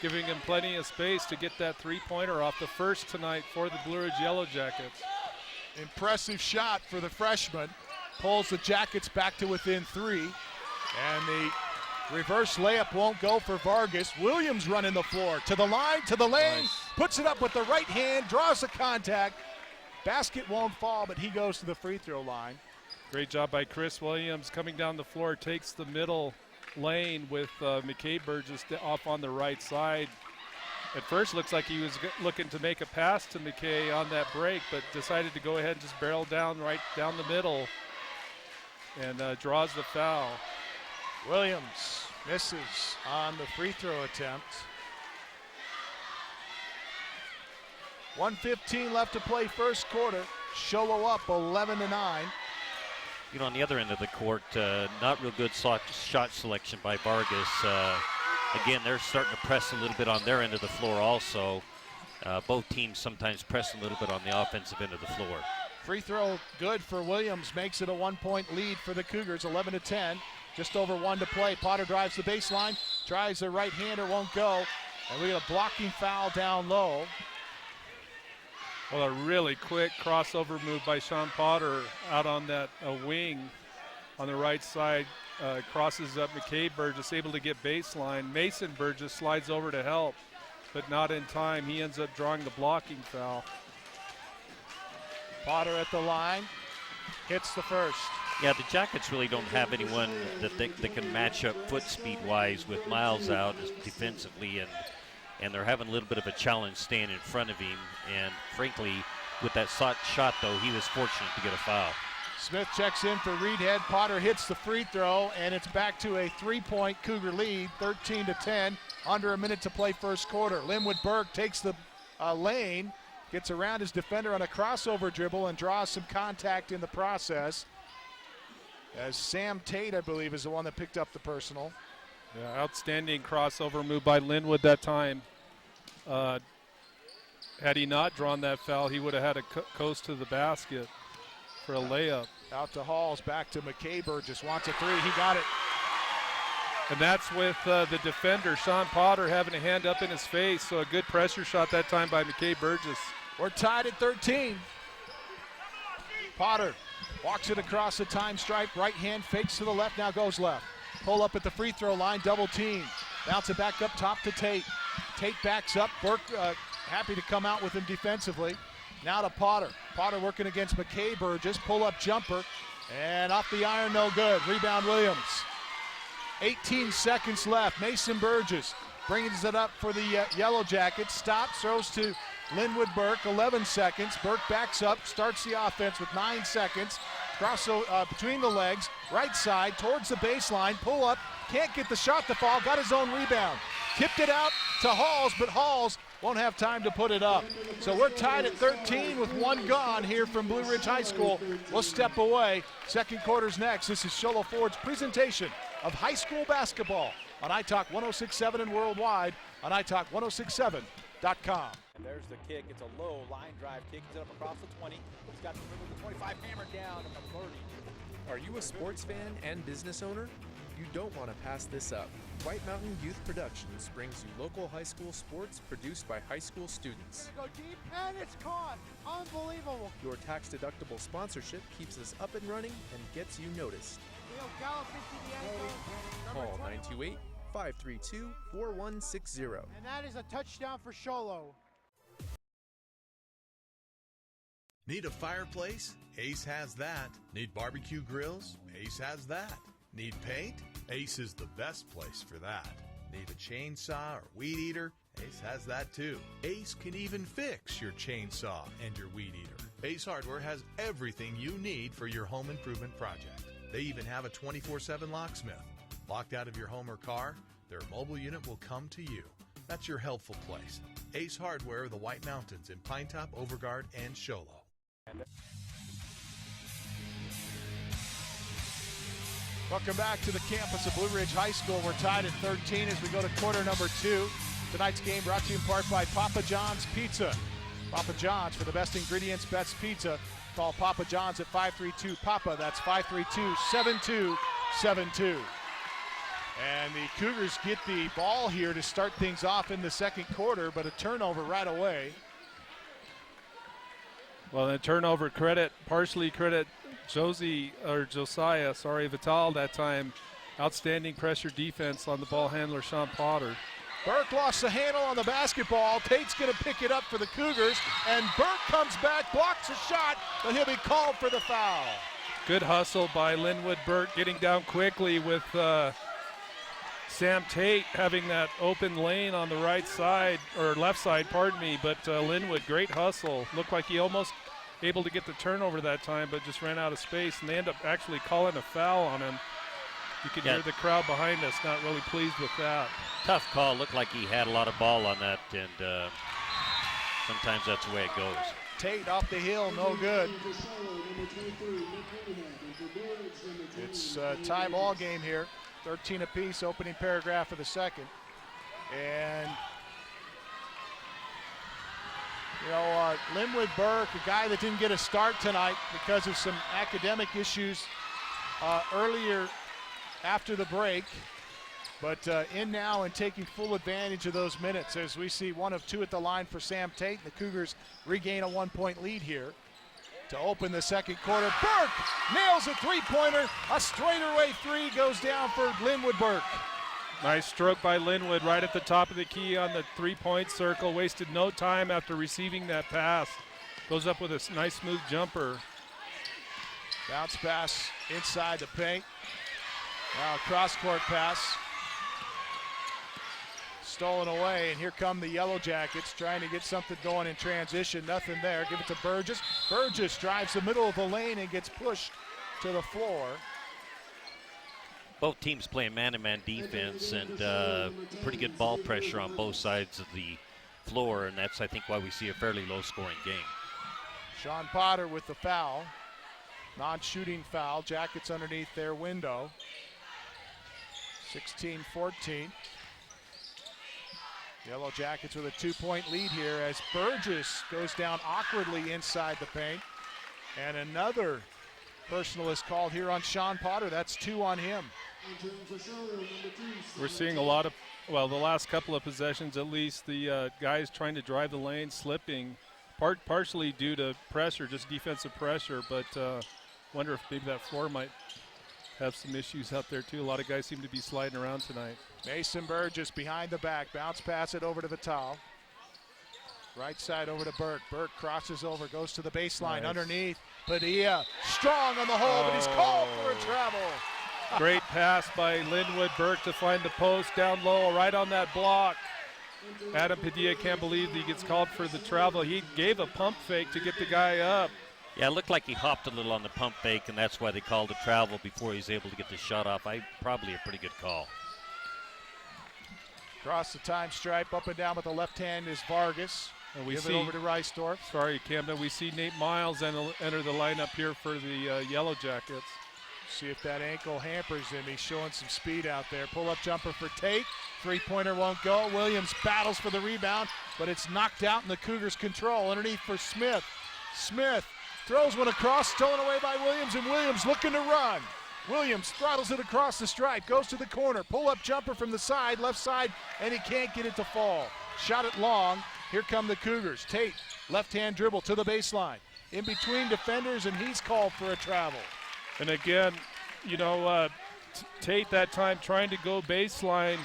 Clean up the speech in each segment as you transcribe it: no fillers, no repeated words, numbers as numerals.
giving him plenty of space to get that three-pointer off, the first tonight for the Blue Ridge Yellow Jackets. Impressive shot for the freshman. Pulls the Jackets back to within 3. And the reverse layup won't go for Vargas. Williams running the floor. To the line, to the lane. Nice. Puts it up with the right hand, draws the contact. Basket won't fall, but he goes to the free throw line. Great job by Chris Williams coming down the floor, takes the middle lane with McKay Burgess off on the right side. At first looks like he was looking to make a pass to McKay on that break, but decided to go ahead and just barrel down right down the middle and draws the foul. Williams misses on the free throw attempt. 1:15 left to play first quarter. Sholo up 11-9. You know, on the other end of the court, not real good shot selection by Vargas. Again, they're starting to press a little bit on their end of the floor also. Both teams sometimes press a little bit on the offensive end of the floor. Free throw good for Williams, makes it a 1-point lead for the Cougars, 11-10. Just over 1 to play. Potter drives the baseline, tries a right-hander, won't go. And we get a blocking foul down low. Well, a really quick crossover move by Sean Potter out on that wing on the right side. Crosses up McKay Burgess, able to get baseline. Mason Burgess slides over to help, but not in time. He ends up drawing the blocking foul. Potter at the line, hits the first. Yeah, the Jackets really don't have anyone that can match up foot speed-wise with Miles out defensively, and they're having a little bit of a challenge staying in front of him. And frankly, with that shot, though, he was fortunate to get a foul. Smith checks in for Reedhead. Potter hits the free throw, and it's back to a 3-point Cougar lead, 13-10. Under a minute to play first quarter. Linwood Burke takes the lane, gets around his defender on a crossover dribble, and draws some contact in the process. As Sam Tate, I believe, is the one that picked up the personal. Yeah, outstanding crossover move by Linwood that time. Had he not drawn that foul, he would have had a coast to the basket for a layup. Out to Halls, back to McKay Burgess, wants a three, he got it. And that's with the defender, Sean Potter, having a hand up in his face, so a good pressure shot that time by McKay Burgess. We're tied at 13. Potter walks it across the time stripe, right hand fakes to the left, now goes left. Pull up at the free throw line, double team. Bounce it back up top to Tate. Tate backs up, Burke happy to come out with him defensively. Now to Potter. Potter working against McKay Burgess, pull up jumper, and off the iron, no good. Rebound Williams. 18 seconds left, Mason Burgess brings it up for the Yellow Jackets, stops, throws to Linwood Burke, 11 seconds. Burke backs up, starts the offense with 9 seconds. Cross between the legs, right side towards the baseline, pull up, can't get the shot to fall, got his own rebound. Tipped it out to Halls, but Halls won't have time to put it up. So we're tied at 13 with 1 gone here from Blue Ridge High School. We'll step away. Second quarter's next. This is Sholo Ford's presentation of high school basketball on iTalk 106.7 and worldwide on iTalk1067.com. And there's the kick. It's a low line drive kick. He's up across the 20. He's got the 25 hammer down to the 30. Are you a sports fan and business owner? You don't want to pass this up. White Mountain Youth Productions brings you local high school sports produced by high school students. Go deep, and it's caught. Unbelievable. Your tax-deductible sponsorship keeps us up and running and gets you noticed. He'll gallop into the end zone. Call 928-532-4160. And that is a touchdown for Sholo. Need a fireplace? Ace has that. Need barbecue grills? Ace has that. Need paint? Ace is the best place for that. Need a chainsaw or weed eater? Ace has that too. Ace can even fix your chainsaw and your weed eater. Ace Hardware has everything you need for your home improvement project. They even have a 24/7 locksmith. Locked out of your home or car? Their mobile unit will come to you. That's your helpful place. Ace Hardware, the White Mountains in Pinetop, Overguard, and Sholo. Welcome back to the campus of Blue Ridge High School. We're tied at 13 as we go to quarter number 2. Tonight's game brought to you in part by Papa John's Pizza. Papa John's for the best ingredients, best pizza. Call Papa John's at 532-PAPA. That's 532-7272. And the Cougars get the ball here to start things off in the second quarter, but a turnover right away. Well, the turnover partially credit Josiah Vital that time. Outstanding pressure defense on the ball handler, Sean Potter. Burke lost the handle on the basketball. Tate's going to pick it up for the Cougars, and Burke comes back, blocks a shot, but he'll be called for the foul. Good hustle by Linwood Burke, getting down quickly with Sam Tate having that open lane on the right side, or left side, pardon me, but Linwood, great hustle. Looked like he almost able to get the turnover that time, but just ran out of space, and they end up actually calling a foul on him. You can hear the crowd behind us not really pleased with that. Tough call. Looked like he had a lot of ball on that, and sometimes that's the way it goes. Tate off the hill, no good. It's a tie ball game here. 13 apiece, opening paragraph of the second. And, you know, Linwood Burke, a guy that didn't get a start tonight because of some academic issues earlier after the break, but in now and taking full advantage of those minutes as we see 1 of 2 at the line for Sam Tate. The Cougars regain a 1-point lead here to open the second quarter. Burke nails a three-pointer. A straightaway three goes down for Linwood Burke. Nice stroke by Linwood right at the top of the key on the three-point circle. Wasted no time after receiving that pass. Goes up with a nice smooth jumper. Bounce pass inside the paint. Now a cross-court pass. Stolen away, and here come the Yellow Jackets trying to get something going in transition. Nothing there. Give it to Burgess. Burgess drives the middle of the lane and gets pushed to the floor. Both teams playing man-to-man defense and pretty good ball pressure on both sides of the floor, and that's, I think, why we see a fairly low-scoring game. Sean Potter with the foul. Non-shooting foul. Jackets underneath their window. 16-14. Yellow Jackets with a 2-point lead here as Burgess goes down awkwardly inside the paint. And another personal is called here on Sean Potter. That's 2 on him. We're seeing a lot of, well, the last couple of possessions at least, the guys trying to drive the lane, slipping, partially due to pressure, just defensive pressure, but wonder if maybe that floor might have some issues out there too. A lot of guys seem to be sliding around tonight. Mason Burgess behind the back, bounce pass it over to Vital. Right side over to Burke. Burke crosses over, goes to the baseline. Nice. Underneath, Padilla strong on the hole, but he's called for a travel. Great pass by Linwood Burke to find the post down low, right on that block. Adam Padilla can't believe he gets called for the travel. He gave a pump fake to get the guy up. Yeah, it looked like he hopped a little on the pump fake, and that's why they called a travel before he was able to get the shot off. Probably a pretty good call. Across the time stripe, up and down with the left hand is Vargas. And we Give see, it over to Reisdorf. Sorry, Camden. We see Nate Miles enter the lineup here for the Yellow Jackets. See if that ankle hampers him. He's showing some speed out there. Pull-up jumper for Tate. Three-pointer won't go. Williams battles for the rebound, but it's knocked out in the Cougars' control. Underneath for Smith. Smith throws one across, stolen away by Williams, and Williams looking to run. Williams throttles it across the stripe, goes to the corner. Pull-up jumper from the side, left side, and he can't get it to fall. Shot it long. Here come the Cougars. Tate, left-hand dribble to the baseline. In between defenders, and he's called for a travel. And again, you know, Tate that time trying to go baseline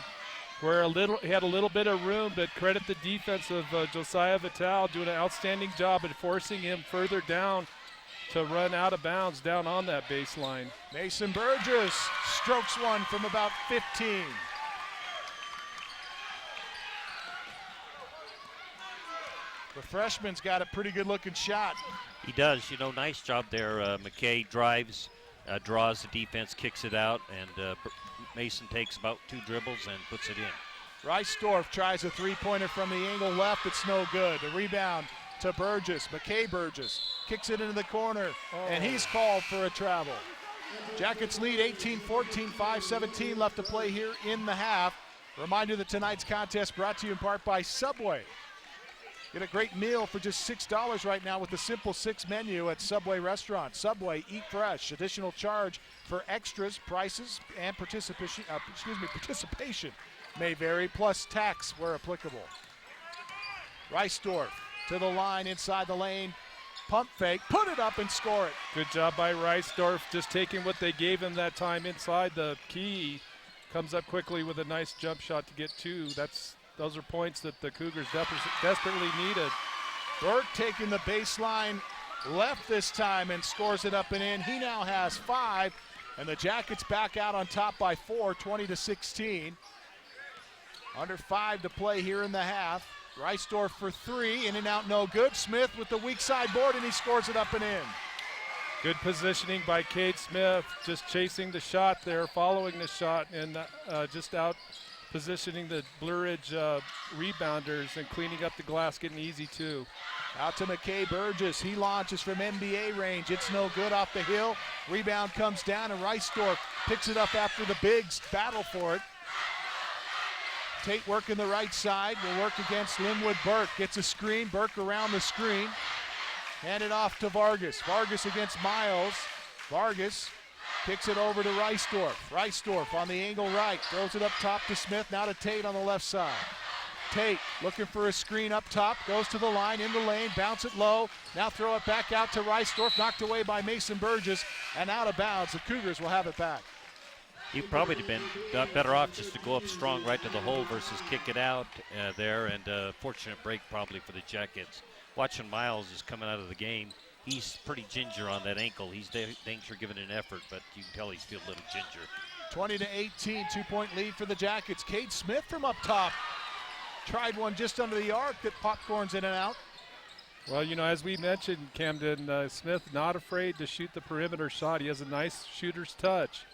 where he had a little bit of room, but credit the defense of Josiah Vital doing an outstanding job at forcing him further down to run out of bounds down on that baseline. Mason Burgess strokes one from about 15. The freshman's got a pretty good looking shot. He does, you know, nice job there. McKay drives, draws the defense, kicks it out, and Mason takes about 2 dribbles and puts it in. Reisdorf tries a three-pointer from the angle left. It's no good. The rebound to Burgess. McKay Burgess kicks it into the corner, and he's called for a travel. Jackets lead 18-14, 5:17 left to play here in the half. Reminder that tonight's contest brought to you in part by Subway. Get a great meal for just $6 right now with the Simple Six menu at Subway Restaurant. Subway, eat fresh. Additional charge for extras, prices, and participation may vary, plus tax where applicable. Reisdorf to the line inside the lane. Pump fake, put it up and score it. Good job by Reisdorf, just taking what they gave him that time inside the key. Comes up quickly with a nice jump shot to get two. Those are points that the Cougars desperately needed. Burke taking the baseline left this time and scores it up and in. He now has 5, and the Jackets back out on top by 4, 20-16. Under 5 to play here in the half. Reisdorf for 3, in and out, no good. Smith with the weak side board, and he scores it up and in. Good positioning by Cade Smith, just chasing the shot there, following the shot, and just out positioning the Blue Ridge rebounders and cleaning up the glass, getting easy too. Out to McKay Burgess. He launches from NBA range. It's no good off the hill. Rebound comes down, and Reisdorf picks it up after the bigs battle for it. Tate working the right side, will work against Linwood Burke. Gets a screen, Burke around the screen. Hand it off to Vargas. Vargas against Miles. Vargas kicks it over to Reisdorf. Reisdorf on the angle right, throws it up top to Smith, now to Tate on the left side. Tate looking for a screen up top, goes to the line, in the lane, bounce it low, now throw it back out to Reisdorf, knocked away by Mason Burgess, and out of bounds. The Cougars will have it back. He probably have been better off just to go up strong right to the hole versus kick it out there, and fortunate break probably for the Jackets. Watching Miles is coming out of the game. He's pretty ginger on that ankle. He's thanks for giving it an effort, but you can tell he's still a little ginger. 20-18, 2-point lead for the Jackets. Cade Smith from up top. Tried one just under the arc that popcorns in and out. Well, you know, as we mentioned, Camden, Smith not afraid to shoot the perimeter shot. He has a nice shooter's touch.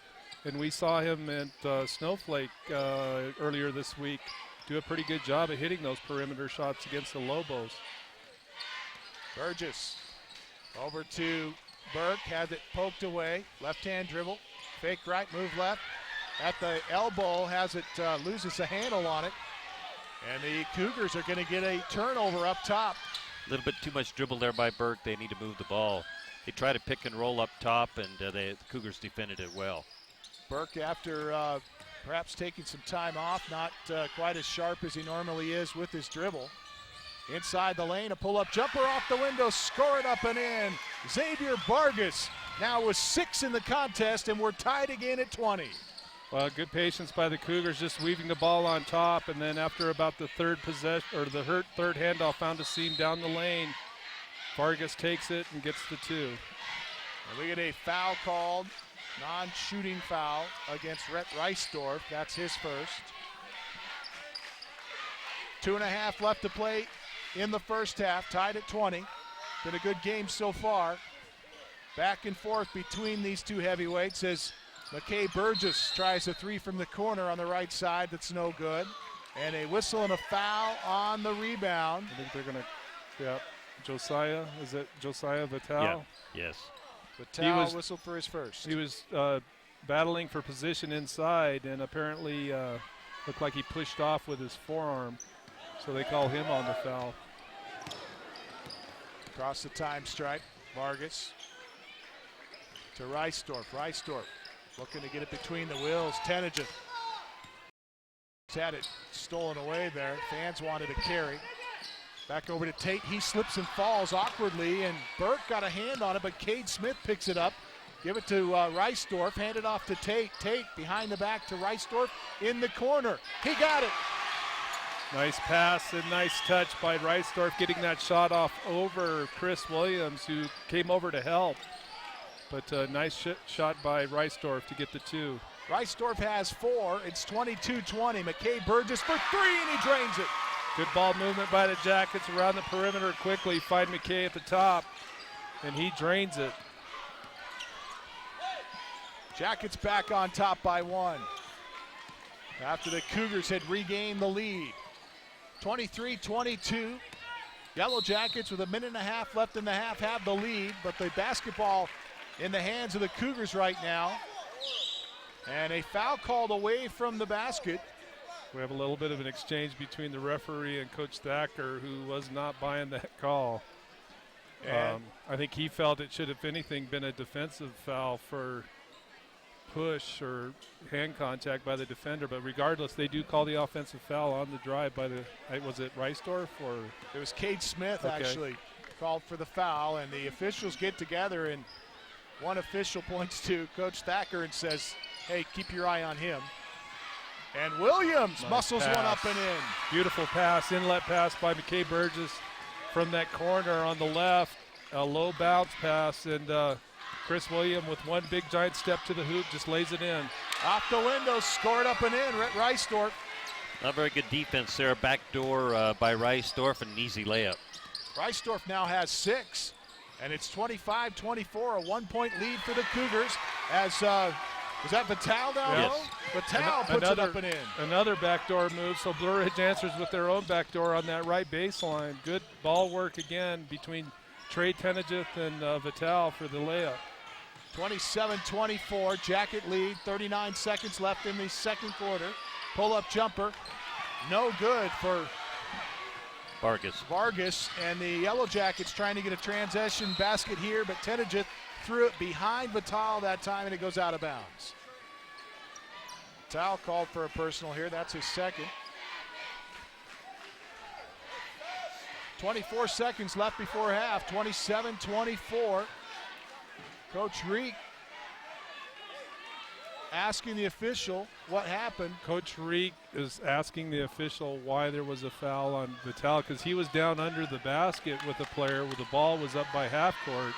And we saw him at Snowflake earlier this week do a pretty good job of hitting those perimeter shots against the Lobos. Burgess over to Burke, had it poked away. Left-hand dribble, fake right, move left. At the elbow, has it, loses the handle on it. And the Cougars are going to get a turnover up top. A little bit too much dribble there by Burke. They need to move the ball. They try to pick and roll up top, and the Cougars defended it well. Burke, after perhaps taking some time off, not quite as sharp as he normally is with his dribble. Inside the lane, a pull-up jumper off the window, score it up and in. Xavier Vargas now with 6 in the contest, and we're tied again at 20. Well, good patience by the Cougars, just weaving the ball on top, and then after about the third possession, or the third handoff, found a seam down the lane. Vargas takes it and gets the 2. And we get a foul called, non-shooting foul against Rhett Reisdorf. That's his first. 2.5 left to play in the first half, tied at 20. Been a good game so far. Back and forth between these two heavyweights as McKay Burgess tries a 3 from the corner on the right side. That's no good. And a whistle and a foul on the rebound. I think they're going to, yeah. Josiah, is it Josiah Vitale? Yeah, yes. Vitale whistled for his first. He was battling for position inside, and apparently looked like he pushed off with his forearm. So they call him on the foul. Across the time stripe, Vargas to Reisdorf. Reisdorf looking to get it between the wheels. Tenejev had it stolen away there. Fans wanted a carry. Back over to Tate. He slips and falls awkwardly, and Burke got a hand on it, but Cade Smith picks it up. Give it to Reisdorf. Hand it off to Tate. Tate behind the back to Reisdorf in the corner. He got it. Nice pass and nice touch by Reisdorf, getting that shot off over Chris Williams, who came over to help. But a nice shot by Reisdorf to get the 2. Reisdorf has 4. It's 22-20. McKay Burgess for 3, and he drains it. Good ball movement by the Jackets around the perimeter quickly. Find McKay at the top, and he drains it. Jackets back on top by 1. After the Cougars had regained the lead. 23-22. Yellow Jackets with 1.5 minutes left in the half have the lead, but the basketball in the hands of the Cougars right now. And a foul called away from the basket. We have a little bit of an exchange between the referee and Coach Thacker, who was not buying that call. I think he felt it should, if anything, been a defensive foul for push or hand contact by the defender. But regardless, they do call the offensive foul on the drive by the, was it Reisdorf or? It was Cade Smith actually called for the foul, and the officials get together, and one official points to Coach Thacker and says, hey, keep your eye on him. And Williams muscles one up and in. Beautiful pass, inlet pass by McKay Burgess from that corner on the left. A low bounce pass, and Chris Williams with one big giant step to the hoop just lays it in. Off the window, scored up and in, Reisdorf. Not very good defense there. Backdoor by Reisdorf, and an easy layup. Reisdorf now has 6, and it's 25-24, a 1-point lead for the Cougars. As was that Vital down low? Vital puts it up and in. Another backdoor move, so Blue Ridge answers with their own backdoor on that right baseline. Good ball work again between Trey Tenegith and Vital for the layup. 27-24, Jacket lead, 39 seconds left in the second quarter. Pull-up jumper, no good for Vargas, and the Yellow Jackets trying to get a transition basket here, but Tenegith threw it behind Vital that time, and it goes out of bounds. Vital called for a personal here. That's his second. 24 seconds left before half, 27-24. Coach Reek asking the official what happened. Coach Reek is asking the official why there was a foul on Vital, because he was down under the basket with a player where the ball was up by half court.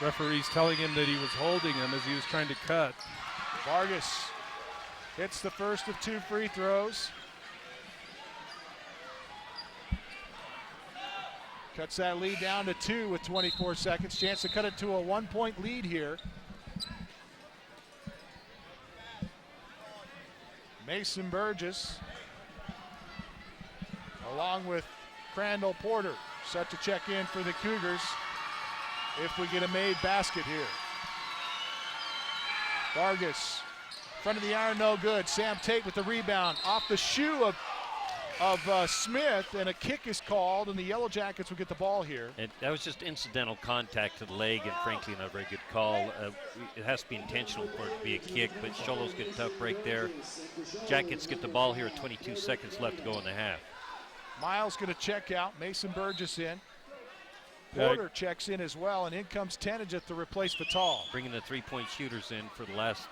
Referee's telling him that he was holding him as he was trying to cut. Vargas hits the first of 2 free throws. Cuts that lead down to 2 with 24 seconds. Chance to cut it to a 1-point lead here. Mason Burgess, along with Crandall Porter, set to check in for the Cougars if we get a made basket here. Vargas, front of the iron, no good. Sam Tate with the rebound off the shoe of Smith, and a kick is called, and the Yellow Jackets will get the ball here. And that was just incidental contact to the leg, and frankly not a very good call. It has to be intentional for it to be a kick, but Cholos get a tough break there. Jackets get the ball here with 22 seconds left to go in the half. Miles going to check out, Mason Burgess in. Porter checks in as well, and in comes Tenegith to replace Vital. Bringing the three-point shooters in for the last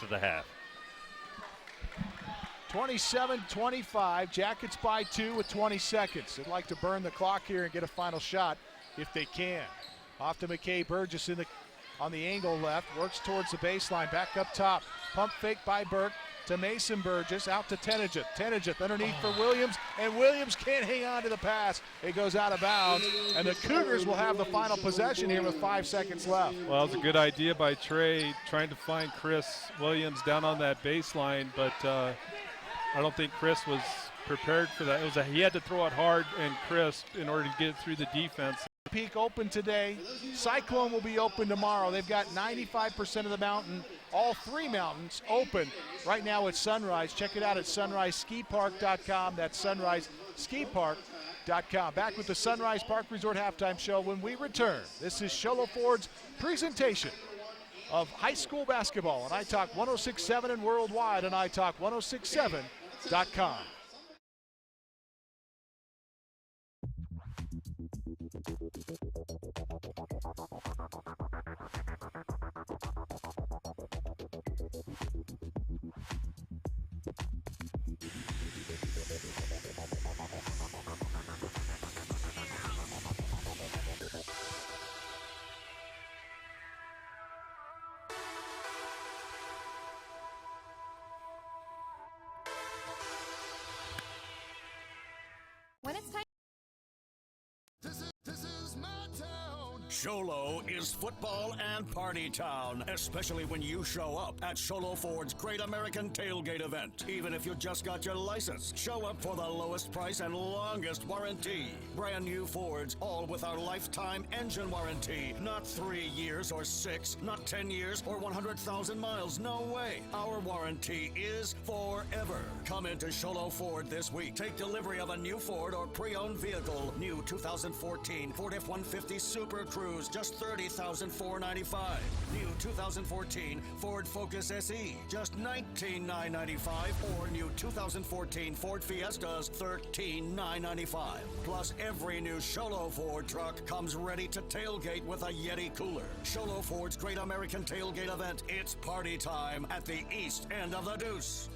of the half. 27-25, Jackets by 2 with 20 seconds. They'd like to burn the clock here and get a final shot if they can. Off to McKay Burgess on the angle left, works towards the baseline, back up top. Pump fake by Burke to Mason Burgess, out to Tenegith. Tenegith underneath for Williams, and Williams can't hang on to the pass. It goes out of bounds, and the Cougars will have the final possession here with 5 seconds left. Well, it was a good idea by Trey, trying to find Chris Williams down on that baseline, but I don't think Chris was prepared for that. He had to throw it hard and crisp in order to get it through the defense. Peak open today. Cyclone will be open tomorrow. They've got 95% of the mountain, all 3 mountains open right now at Sunrise. Check it out at sunriseskipark.com. That's sunriseskipark.com. Back with the Sunrise Park Resort halftime show when we return. This is Sholo Ford's presentation of high school basketball on iTalk 106.7 and worldwide on iTalk1067.com. When it's time. This is my time. Sholo is football and party town, especially when you show up at Sholo Ford's Great American Tailgate event. Even if you just got your license, show up for the lowest price and longest warranty. Brand new Fords, all with our lifetime engine warranty. Not 3 years or 6, not 10 years or 100,000 miles. No way. Our warranty is forever. Come into Sholo Ford this week. Take delivery of a new Ford or pre-owned vehicle. New 2014 Ford F-150 Super Cruise, just $30,495. New 2014 Ford Focus SE, just $19,995. Or new 2014 Ford Fiestas, $13,995. Plus, every new Sholo Ford truck comes ready to tailgate with a Yeti cooler. Sholo Ford's Great American Tailgate event. It's party time at the east end of the Deuce.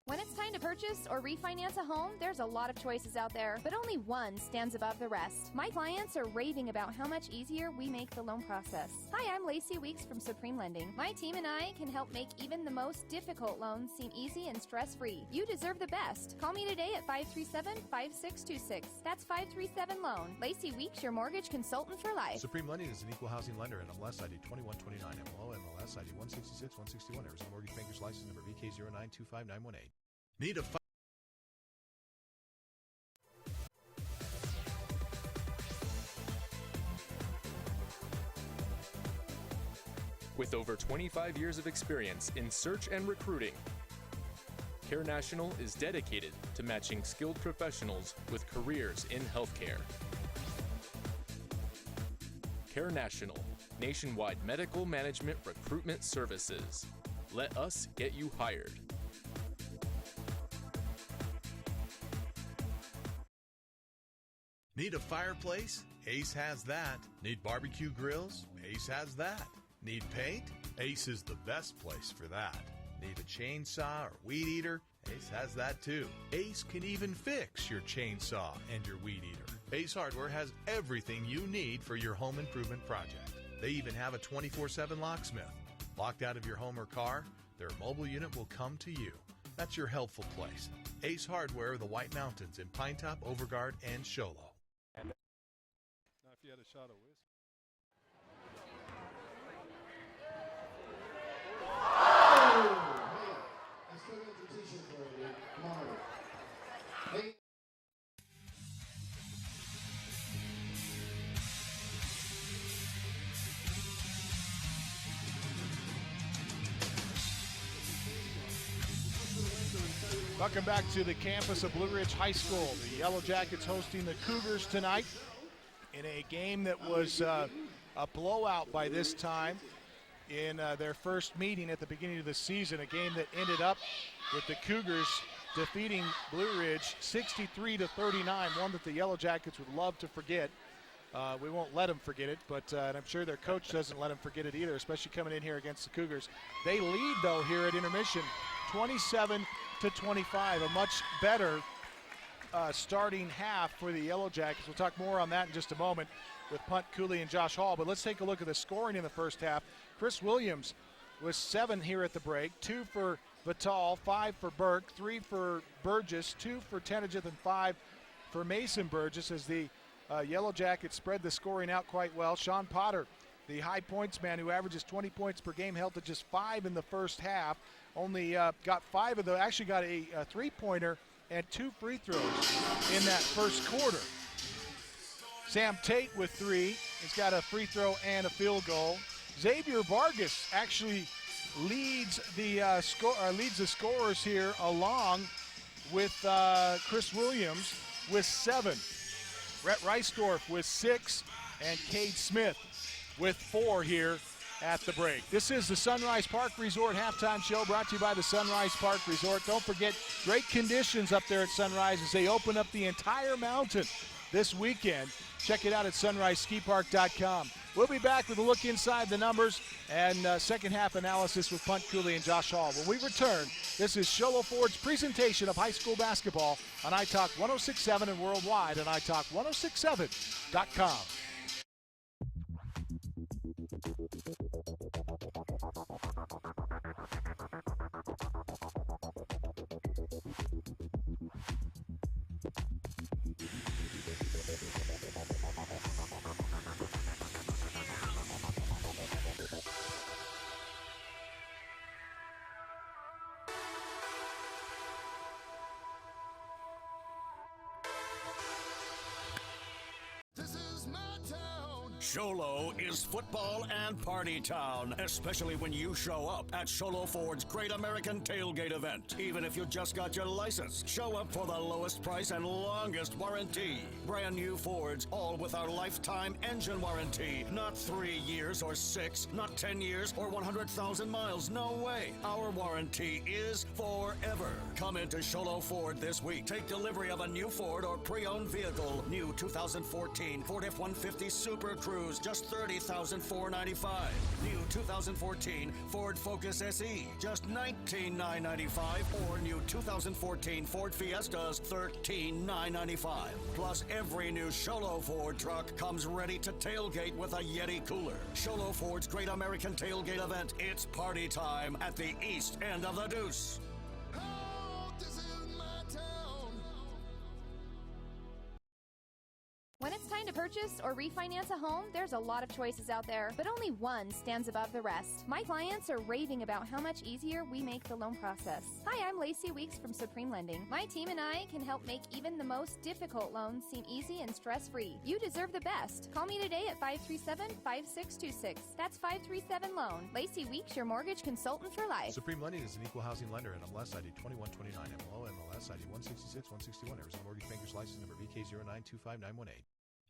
When it's time to purchase or refinance a home, there's a lot of choices out there, but only one stands above the rest. My clients are raving about how much easier we make the loan process. Hi, I'm Lacey Weeks from Supreme Lending. My team and I can help make even the most difficult loans seem easy and stress-free. You deserve the best. Call me today at 537-5626. That's 537-LOAN. Lacey Weeks, your mortgage consultant for life. Supreme Lending is an equal housing lender and MLS ID 2129, MLO MLS ID 166-161, Arizona Mortgage Bankers License Number VK0925918. Need a With over 25 years of experience in search and recruiting, Care National is dedicated to matching skilled professionals with careers in healthcare. Care National, nationwide medical management recruitment services. Let us get you hired. Need a fireplace? Ace has that. Need barbecue grills? Ace has that. Need paint? Ace is the best place for that. Need a chainsaw or weed eater? Ace has that too. Ace can even fix your chainsaw and your weed eater. Ace Hardware has everything you need for your home improvement project. They even have a 24/7 locksmith. Locked out of your home or car? Their mobile unit will come to you. That's your helpful place. Ace Hardware of the White Mountains in Pinetop, Overguard, and Sholo. Now, if you had a shot of whiskey. Welcome back to the campus of Blue Ridge High School. The Yellow Jackets hosting the Cougars tonight in a game that was a blowout by this time in their first meeting at the beginning of the season, a game that ended up with the Cougars defeating Blue Ridge 63-39, one that the Yellow Jackets would love to forget. We won't let them forget it, but and I'm sure their coach doesn't let them forget it either, especially coming in here against the Cougars. They lead, though, here at intermission, 27-25, a much better starting half for the Yellow Jackets. We'll talk more on that in just a moment with Punt, Cooley, and Josh Hall, but let's take a look at the scoring in the first half. Chris Williams was 7 here at the break, 2 for Vital, 5 for Burke, 3 for Burgess, 2 for Tenageth, and 5 for Mason Burgess as the Yellow Jackets spread the scoring out quite well. Sean Potter, the high points man who averages 20 points per game, held to just 5 in the first half. Only got 5 of those, actually got a three-pointer and 2 free throws in that first quarter. Sam Tate with 3. He's got a free throw and a field goal. Xavier Vargas actually leads the scorers here along with Chris Williams with 7. Rhett Reisdorf with 6, and Cade Smith with 4 here at the break. This is the Sunrise Park Resort halftime show brought to you by the Sunrise Park Resort. Don't forget, great conditions up there at Sunrise as they open up the entire mountain this weekend. Check it out at sunriseskipark.com. We'll be back with a look inside the numbers and second half analysis with Punt, Cooley, and Josh Hall. When we return, this is Sholo Ford's presentation of high school basketball on iTalk 106.7 and worldwide on iTalk1067.com. Sholo is football and party town, especially when you show up at Sholo Ford's Great American Tailgate event. Even if you just got your license, show up for the lowest price and longest warranty. Brand new Fords, all with our lifetime engine warranty. Not 3 years or 6, not 10 years or 100,000 miles. No way. Our warranty is forever. Come into Sholo Ford this week. Take delivery of a new Ford or pre-owned vehicle. New 2014 Ford F-150 Super Cruise, just $30,495. New 2014 Ford Focus SE, just $19,995. Or new 2014 Ford Fiestas, $13,995. Plus, every new Sholo Ford truck comes ready to tailgate with a Yeti cooler. Sholo Ford's Great American Tailgate event. It's party time at the east end of the Deuce. When it's time to purchase or refinance a home, there's a lot of choices out there, but only one stands above the rest. My clients are raving about how much easier we make the loan process. Hi, I'm Lacey Weeks from Supreme Lending. My team and I can help make even the most difficult loans seem easy and stress-free. You deserve the best. Call me today at 537-5626. That's 537-LOAN. Lacey Weeks, your mortgage consultant for life. Supreme Lending is an equal housing lender and MLS ID 2129, MLO MLS ID 166-161, Arizona Mortgage Bankers License Number BK0925918.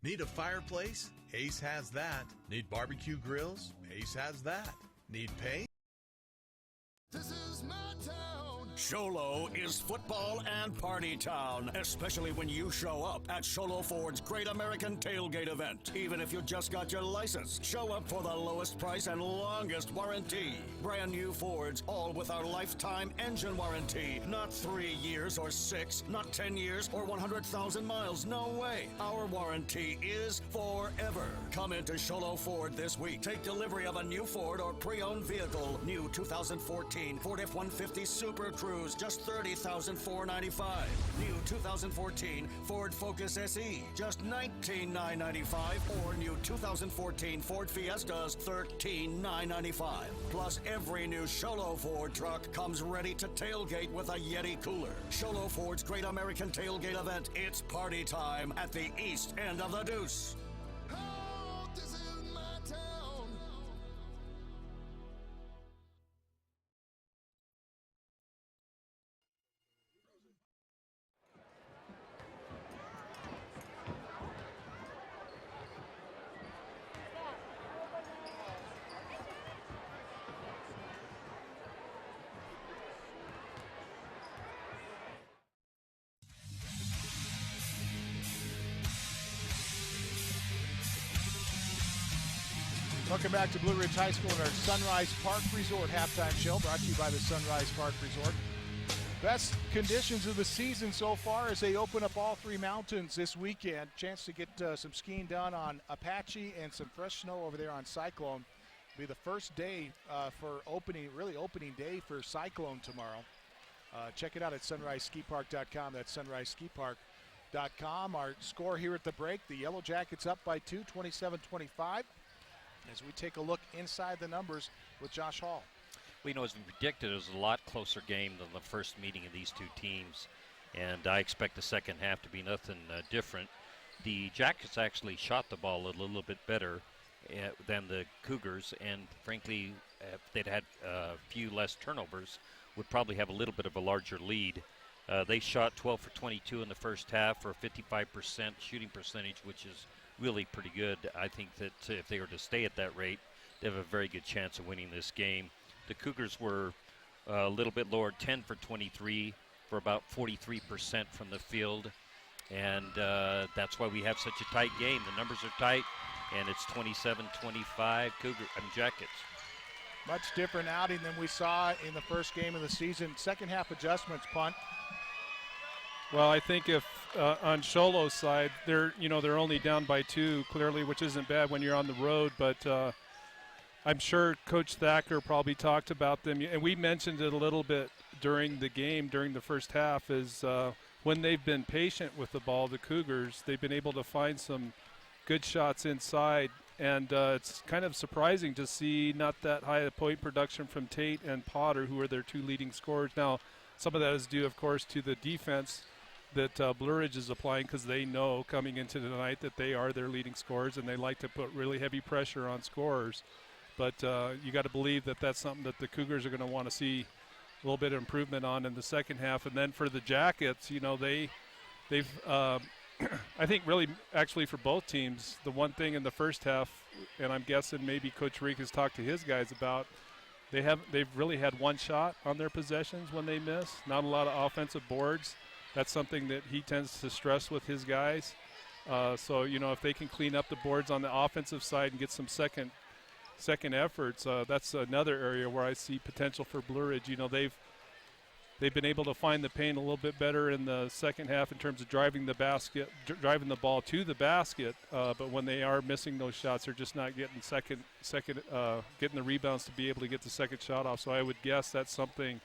Need a fireplace? Ace has that. Need barbecue grills? Ace has that. Need paint? This is my town. Sholo is football and party town, especially when you show up at Sholo Ford's Great American Tailgate event. Even if you just got your license, show up for the lowest price and longest warranty. Brand new Fords, all with our lifetime engine warranty. Not 3 years or 6, not 10 years or 100,000 miles. No way. Our warranty is forever. Come into Sholo Ford this week. Take delivery of a new Ford or pre-owned vehicle. New 2014 Ford F-150 Super Cruise, just $30,495. New 2014 Ford Focus SE, just $19,995. Or new 2014 Ford Fiestas, $13,995. Plus, every new Sholo Ford truck comes ready to tailgate with a Yeti cooler. Sholo Ford's Great American Tailgate event. It's party time at the east end of the Deuce. Oh, this is my town. Welcome back to Blue Ridge High School and our Sunrise Park Resort halftime show, brought to you by the Sunrise Park Resort. Best conditions of the season so far as they open up all three mountains this weekend. Chance to get some skiing done on Apache and some fresh snow over there on Cyclone. It'll be the first day for opening day for Cyclone tomorrow. Check it out at sunriseskipark.com. That's sunriseskipark.com. Our score here at the break, the Yellow Jackets up by 2, 27-25. As we take a look inside the numbers with Josh Hall. Well, as we predicted, it was a lot closer game than the first meeting of these two teams, and I expect the second half to be nothing different. The Jackets actually shot the ball a little bit better than the Cougars, and frankly, if they'd had a few less turnovers, would probably have a little bit of a larger lead. They shot 12 for 22 in the first half for a 55% shooting percentage, which is really pretty good. I think that if they were to stay at that rate, they have a very good chance of winning this game. The Cougars were a little bit lower, 10 for 23 for about 43% from the field, and that's why we have such a tight game. The numbers are tight, and it's 27-25 Jackets. Much different outing than we saw in the first game of the season. Second half adjustments, Punt. Well, I think if on Sholo's side, they're only down by 2 clearly, which isn't bad when you're on the road. But I'm sure Coach Thacker probably talked about them, and we mentioned it a little bit during the game, during the first half, is when they've been patient with the ball, the Cougars, they've been able to find some good shots inside. And it's kind of surprising to see not that high a point production from Tate and Potter, who are their two leading scorers. Now, some of that is due, of course, to the defense. that Blue Ridge is applying, because they know coming into tonight that they are their leading scorers, and they like to put really heavy pressure on scorers. But you got to believe that that's something that the Cougars are going to want to see a little bit of improvement on in the second half. And then for the Jackets, you know, they've I think really actually for both teams, the one thing in the first half, and I'm guessing maybe Coach Reek has talked to his guys about, they've really had one shot on their possessions when they miss, not a lot of offensive boards. That's something that he tends to stress with his guys. So, you know, if they can clean up the boards on the offensive side and get some second efforts, that's another area where I see potential for Blue Ridge. You know, they've been able to find the paint a little bit better in the second half in terms of driving the ball to the basket. But when they are missing those shots, they're just not getting getting the rebounds to be able to get the second shot off. So I would guess that's something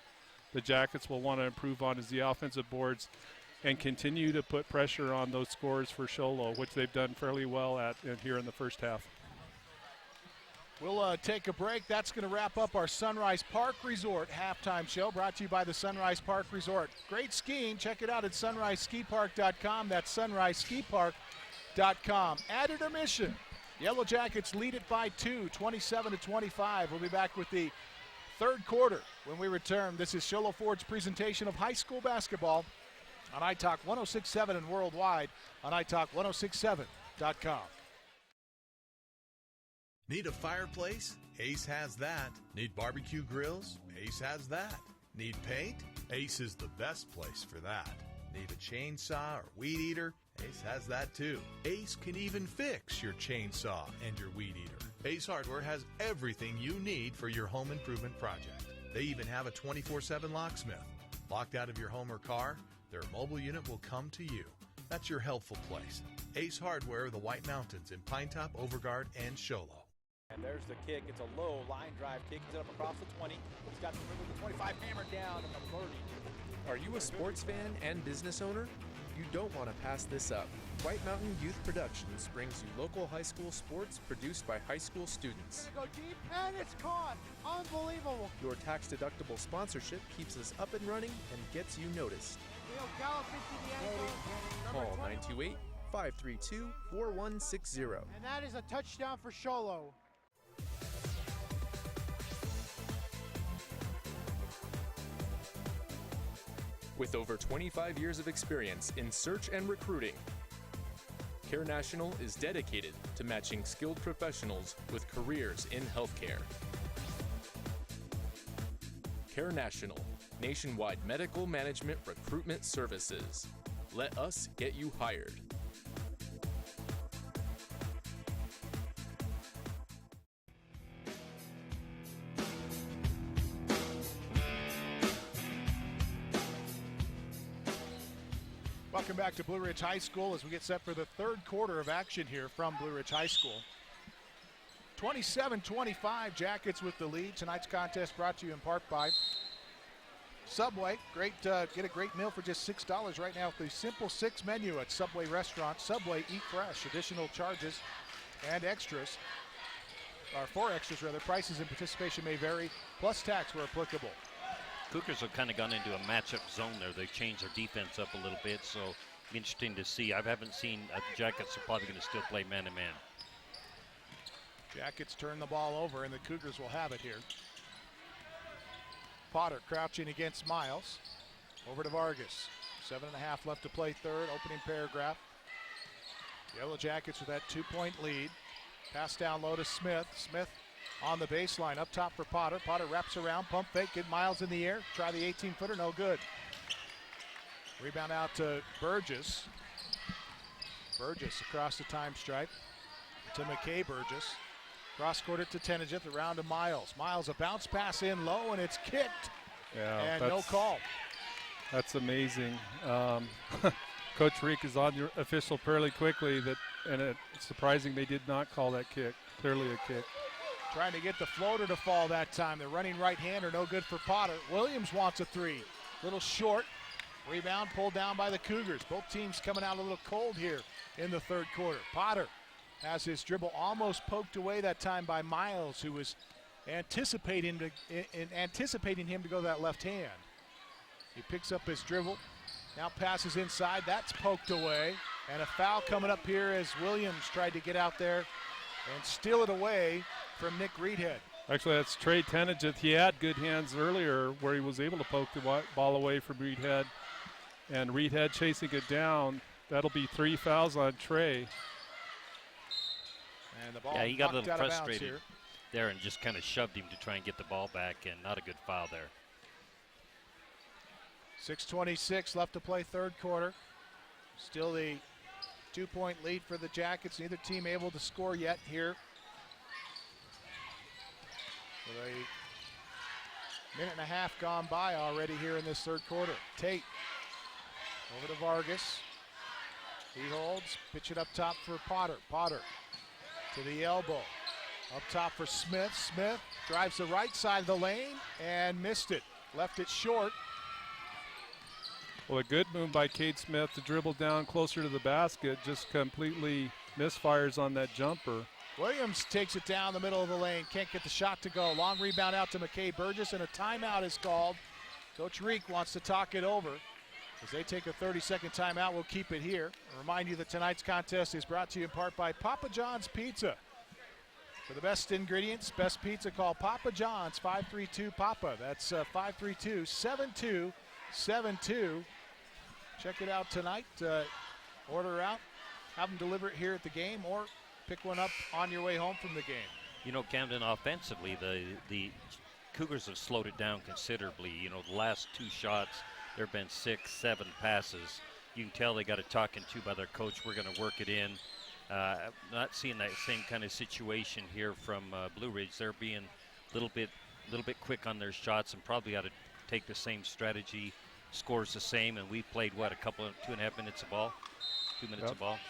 the Jackets will want to improve on, is the offensive boards, and continue to put pressure on those scores for Sholo, which they've done fairly well at here in the first half. We'll take a break. That's going to wrap up our Sunrise Park Resort halftime show, brought to you by the Sunrise Park Resort. Great skiing. Check it out at sunriseskipark.com. That's sunriseskipark.com. At intermission, Yellow Jackets lead it by 2, 27-25. We'll be back with the third quarter when we return. This is Sholo Ford's presentation of high school basketball on iTalk 106.7 and worldwide on iTalk1067.com. Need a fireplace? Ace has that. Need barbecue grills? Ace has that. Need paint? Ace is the best place for that. Need a chainsaw or weed eater? Ace has that too. Ace can even fix your chainsaw and your weed eater. Ace Hardware has everything you need for your home improvement project. They even have a 24/7 locksmith. Locked out of your home or car, their mobile unit will come to you. That's your helpful place. Ace Hardware of the White Mountains in Pinetop, Overguard, and Sholo. And there's the kick. It's a low line drive kick. He's it up across the 20. He's got the 25 hammer down and the 30. Are you a sports fan and business owner? You don't want to pass this up. White Mountain Youth Productions brings you local high school sports produced by high school students. Go deep, and it's caught. Unbelievable. Your tax-deductible sponsorship keeps us up and running and gets you noticed. He'll gallop into the end zone. Call 928-532-4160. And that is a touchdown for Sholo. With over 25 years of experience in search and recruiting, Care National is dedicated to matching skilled professionals with careers in healthcare. Care National, nationwide medical management recruitment services. Let us get you hired. Welcome back to Blue Ridge High School as we get set for the third quarter of action here from Blue Ridge High School. 27-25, Jackets with the lead. Tonight's contest brought to you in part by Subway. Get a great meal for just $6 right now with the Simple 6 menu at Subway restaurants. Subway, eat fresh. Additional charges and extras, or 4 extras rather. Prices and participation may vary, plus tax where applicable. Cougars have kind of gone into a matchup zone there. They've changed their defense up a little bit, so interesting to see. I haven't seen Jackets are probably going to still play man-to-man. Jackets turn the ball over, and the Cougars will have it here. Potter crouching against Miles. Over to Vargas. 7.5 left to play third, opening paragraph. Yellow Jackets with that 2-point lead. Pass down low to Smith. Smith on the baseline, up top for Potter. Potter wraps around, pump fake, get Miles in the air. Try the 18-footer, no good. Rebound out to Burgess. Burgess across the time stripe to McKay Burgess. Cross-court it to Tenejith, around to Miles. Miles, a bounce pass in low, and it's kicked. Yeah, and no call. That's amazing. Coach Reek is on your official fairly quickly, and it's surprising they did not call that kick. Clearly a kick. Trying to get the floater to fall that time. The running right-hander, no good for Potter. Williams wants a three. Little short. Rebound pulled down by the Cougars. Both teams coming out a little cold here in the third quarter. Potter has his dribble almost poked away that time by Miles, who was anticipating him to go that left hand. He picks up his dribble, Now passes inside. That's poked away. And a foul coming up here as Williams tried to get out there and steal it away from Nick Reedhead. Actually, that's Trey Tenageth. He had good hands earlier where he was able to poke the ball away from Reedhead. And Reedhead chasing it down. That'll be 3 fouls on Trey. And the ball he got a little knocked out of bounds frustrated here. there and just kind of shoved him to try and get the ball back, and not a good foul there. 6:26 left to play third quarter. Still the 2-point lead for the Jackets. Neither team able to score yet here. With a minute and a half gone by already here in this third quarter. Tate over to Vargas. He holds, pitch it up top for Potter. Potter to the elbow. Up top for Smith. Smith drives the right side of the lane and missed it. Left it short. Well, a good move by Cade Smith to dribble down closer to the basket, just completely misfires on that jumper. Williams takes it down the middle of the lane, can't get the shot to go. Long rebound out to McKay Burgess, and a timeout is called. Coach Reek wants to talk it over. As they take a 30-second timeout, we'll keep it here. I'll remind you that tonight's contest is brought to you in part by Papa John's Pizza. For the best ingredients, best pizza, call Papa John's 532-PAPA. That's 532-7272. Check it out tonight. Order out, have them deliver it here at the game, or pick one up on your way home from the game. You know, Camden, offensively, the Cougars have slowed it down considerably. You know, the last 2 shots, there have been 6, 7 passes. You can tell they got a talking to by their coach. We're going to work it in. Not seeing that same kind of situation here from Blue Ridge. They're being a little bit quick on their shots, and probably ought to take the same strategy. Scores the same, and we played, what, 2.5 minutes of ball? 2 minutes of ball.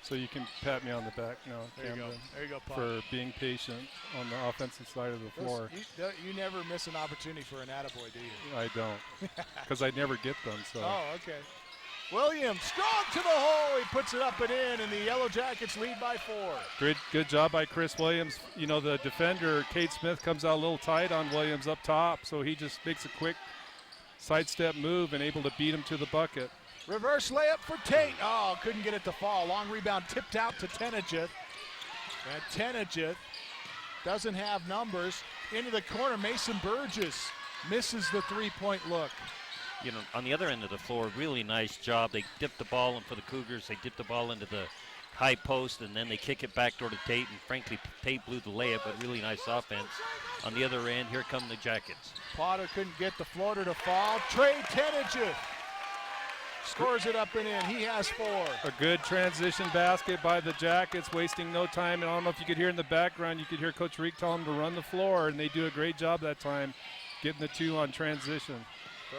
So you can pat me on the back now, Camden, There you go, Pop. for being patient on the offensive side of the floor. You never miss an opportunity for an attaboy, do you? I don't, because I never get them. So. Oh, okay. Williams, strong to the hole. He puts it up and in, and the Yellow Jackets lead by 4. Good job by Chris Williams. You know, the defender, Cade Smith, comes out a little tight on Williams up top, so he just makes a quick sidestep move and able to beat him to the bucket. Reverse layup for Tate. Oh, couldn't get it to fall. Long rebound tipped out to Tenageth. And Tenageth doesn't have numbers. Into the corner, Mason Burgess misses the 3-point look. You know, on the other end of the floor, really nice job. They dipped the ball in for the Cougars. They dipped the ball into the high post, and then they kick it back toward Tate, and frankly, Tate blew the layup, but really nice offense. On the other end, here come the Jackets. Potter couldn't get the floater to fall. Trey Tenageth scores it up and in. He has 4. A good transition basket by the Jackets, wasting no time. And I don't know if you could hear in the background, you could hear Coach Reek tell them to run the floor, and they do a great job that time getting the 2 on transition.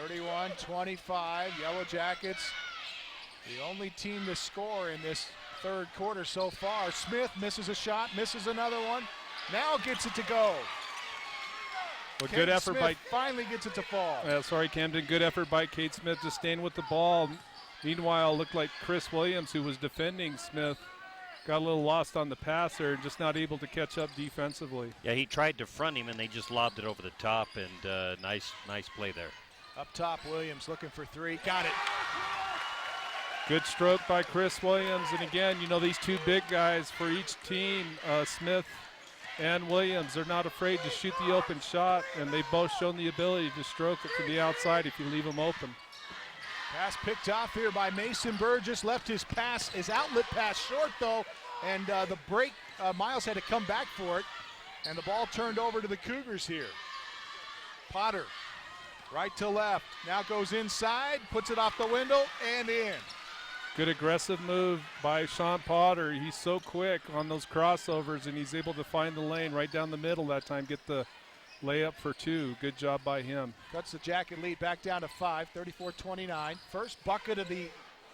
31-25, Yellow Jackets, the only team to score in this third quarter so far. Smith misses a shot, misses another one, now gets it to go. Well, good effort Smith by finally gets it to fall. Sorry, Camden. Good effort by Cade Smith just staying with the ball. Meanwhile, looked like Chris Williams, who was defending Smith, got a little lost on the pass there, just not able to catch up defensively. Yeah, he tried to front him, and they just lobbed it over the top, and nice play there. Up top, Williams looking for 3. Got it. Good stroke by Chris Williams. And again, you know, these 2 big guys for each team, Smith and Williams, they're not afraid to shoot the open shot, and they've both shown the ability to stroke it from the outside if you leave them open. Pass picked off here by Mason Burgess. Left his outlet pass short, though, and the break, Miles had to come back for it, and the ball turned over to the Cougars here. Potter, right to left, now goes inside, puts it off the window, and in. Good aggressive move by Sean Potter. He's so quick on those crossovers, and he's able to find the lane right down the middle that time, get the layup for 2. Good job by him. Cuts the Jacket lead back down to 5, 34-29. First bucket of the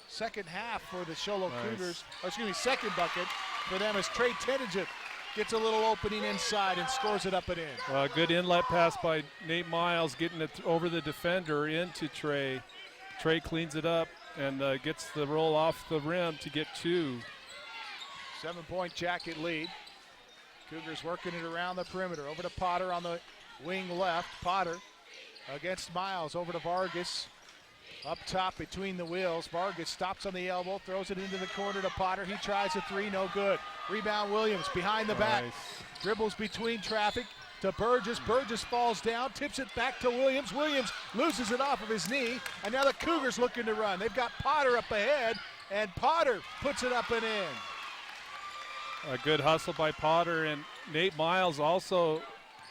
second half for the Sholo Cougars. Second bucket for them as Trey Tenageth gets a little opening inside and scores it up and in. Good inlet pass by Nate Miles, getting it over the defender into Trey. Trey cleans it up and gets the roll off the rim to get 2. 7-point Jacket lead. Cougars working it around the perimeter. Over to Potter on the wing left. Potter against Miles. Over to Vargas. Up top between the wheels. Vargas stops on the elbow, throws it into the corner to Potter. He tries a three, no good. Rebound Williams behind the back. Dribbles between traffic to Burgess. Burgess falls down, tips it back to Williams. Williams loses it off of his knee, and now the Cougars looking to run. They've got Potter up ahead, and Potter puts it up and in. A good hustle by Potter, and Nate Miles also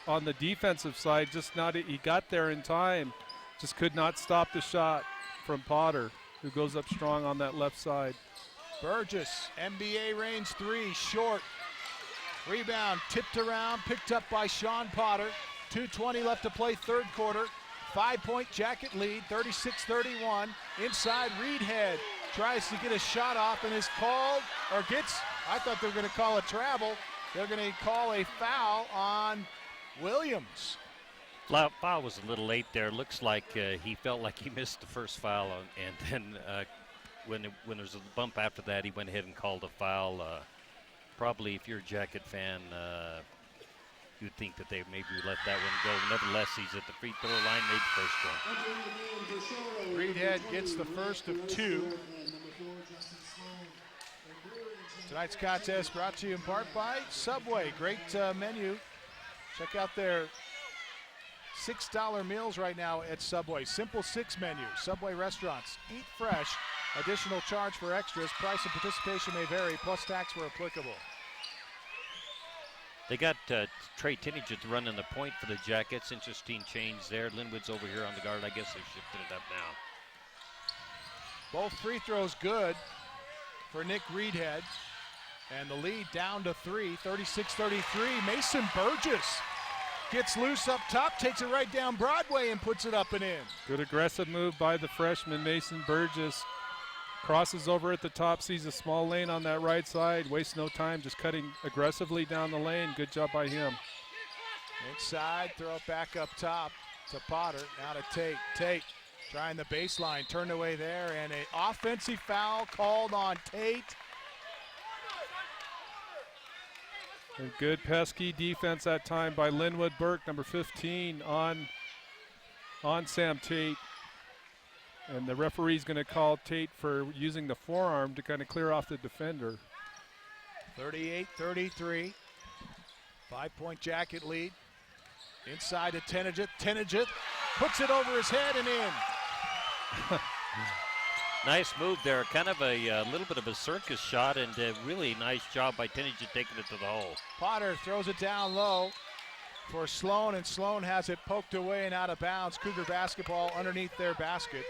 on the defensive side, he got there in time, just could not stop the shot from Potter, who goes up strong on that left side. Burgess, NBA range three, short. Rebound tipped around, picked up by Sean Potter. 2:20 left to play, third quarter. 5-point Jacket lead, 36-31. Inside, Reedhead tries to get a shot off and is called, or gets, I thought they were going to call a travel. They're going to call a foul on Williams. Foul was a little late there. Looks like he felt like he missed the first foul, and then when there was a bump after that, he went ahead and called a foul. Probably, if you're a Jacket fan, you'd think that they maybe let that one go. Nevertheless, he's at the free throw line, made the first one. Reedhead gets the first of two. Tonight's contest brought to you in part by Subway. Great menu. Check out their $6 meals right now at Subway. Simple 6 menu. Subway restaurants. Eat fresh. Additional charge for extras. Price and participation may vary, plus tax where applicable. They got Trey Tinniget running the point for the Jackets. Interesting change there. Linwood's over here on the guard. I guess they shifted it up now. Both free throws good for Nick Reedhead. And the lead down to 3, 36-33. Mason Burgess gets loose up top, takes it right down Broadway and puts it up and in. Good aggressive move by the freshman, Mason Burgess. Crosses over at the top, sees a small lane on that right side, wastes no time, just cutting aggressively down the lane. Good job by him. Inside, throw it back up top to Potter. Now to Tate. Tate trying the baseline, turned away there, and an offensive foul called on Tate. A good pesky defense that time by Linwood Burke, number 15, on Sam Tate. And the referee's going to call Tate for using the forearm to kind of clear off the defender. 38-33. 5-point Jacket lead. Inside to Tinniget. Tinniget puts it over his head and in. Nice move there. Kind of a little bit of a circus shot, and a really nice job by Tinniget taking it to the hole. Potter throws it down low for Sloan, and Sloan has it poked away and out of bounds. Cougar basketball underneath their basket.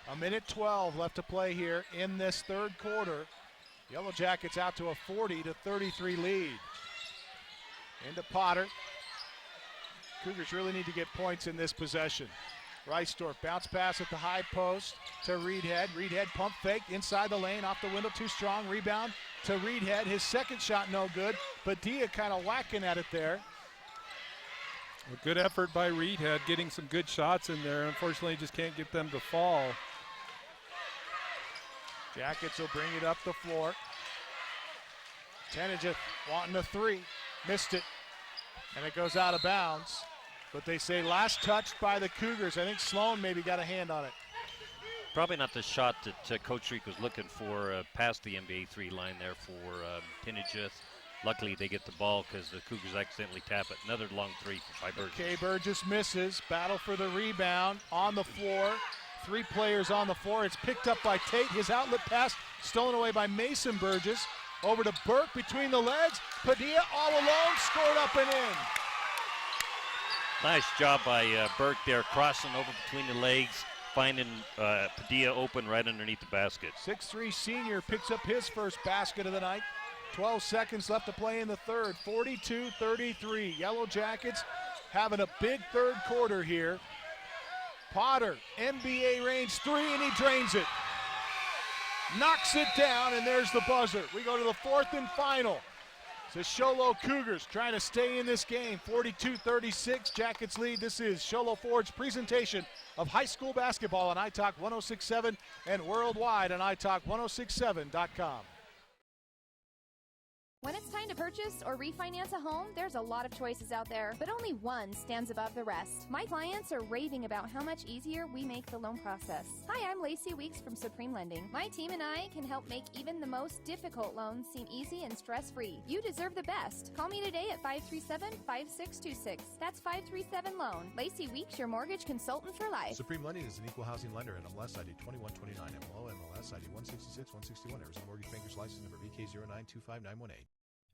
1:12 left to play here in this third quarter. Yellow Jackets out to a 40-33 lead. Into Potter. Cougars really need to get points in this possession. Reisdorf bounce pass at the high post to Reedhead. Reedhead pump fake inside the lane, off the window, too strong. Rebound to Reedhead. His second shot no good. Padilla kind of whacking at it there. A good effort by Reedhead, getting some good shots in there. Unfortunately, just can't get them to fall. Jackets will bring it up the floor. Tinniget wanting a three. Missed it. And it goes out of bounds. But they say last touched by the Cougars. I think Sloan maybe got a hand on it. Probably not the shot that Coach Reek was looking for past the NBA 3 line there for Tinniget. Luckily, they get the ball because the Cougars accidentally tap it. Another long three by Burgess. Okay, Burgess misses. Battle for the rebound on the floor. 3 players on the floor. It's picked up by Tate. His outlet pass stolen away by Mason Burgess. Over to Burke between the legs. Padilla all alone, scored up and in. Nice job by Burke there, crossing over between the legs, finding Padilla open right underneath the basket. 6'3" senior picks up his first basket of the night. 12 seconds left to play in the third. 42-33. Yellow Jackets having a big third quarter here. Potter, NBA range 3, and he drains it. Knocks it down, and there's the buzzer. We go to the fourth and final. The Sholo Cougars trying to stay in this game. 42-36, Jackets lead. This is Sholo Ford's presentation of high school basketball on iTalk 106.7 and worldwide on iTalk1067.com. When it's time to purchase or refinance a home, there's a lot of choices out there, but only one stands above the rest. My clients are raving about how much easier we make the loan process. Hi, I'm Lacey Weeks from Supreme Lending. My team and I can help make even the most difficult loans seem easy and stress-free. You deserve the best. Call me today at 537-5626. That's 537-LOAN. Lacey Weeks, your mortgage consultant for life. Supreme Lending is an equal housing lender and MLS ID 2129, MLO MLS ID 166-161, Arizona Mortgage Bankers License number VK0925918.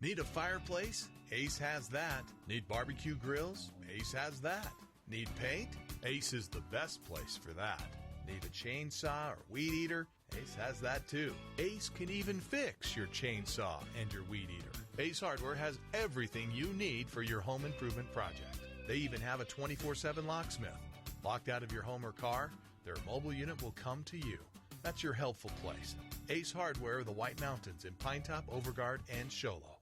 Need a fireplace? Ace has that. Need barbecue grills? Ace has that. Need paint? Ace is the best place for that. Need a chainsaw or weed eater? Ace has that too. Ace can even fix your chainsaw and your weed eater. Ace Hardware has everything you need for your home improvement project. They even have a 24/7 locksmith. Locked out of your home or car? Their mobile unit will come to you. That's your helpful place. Ace Hardware of the White Mountains in Pinetop, Overgard, and Sholo.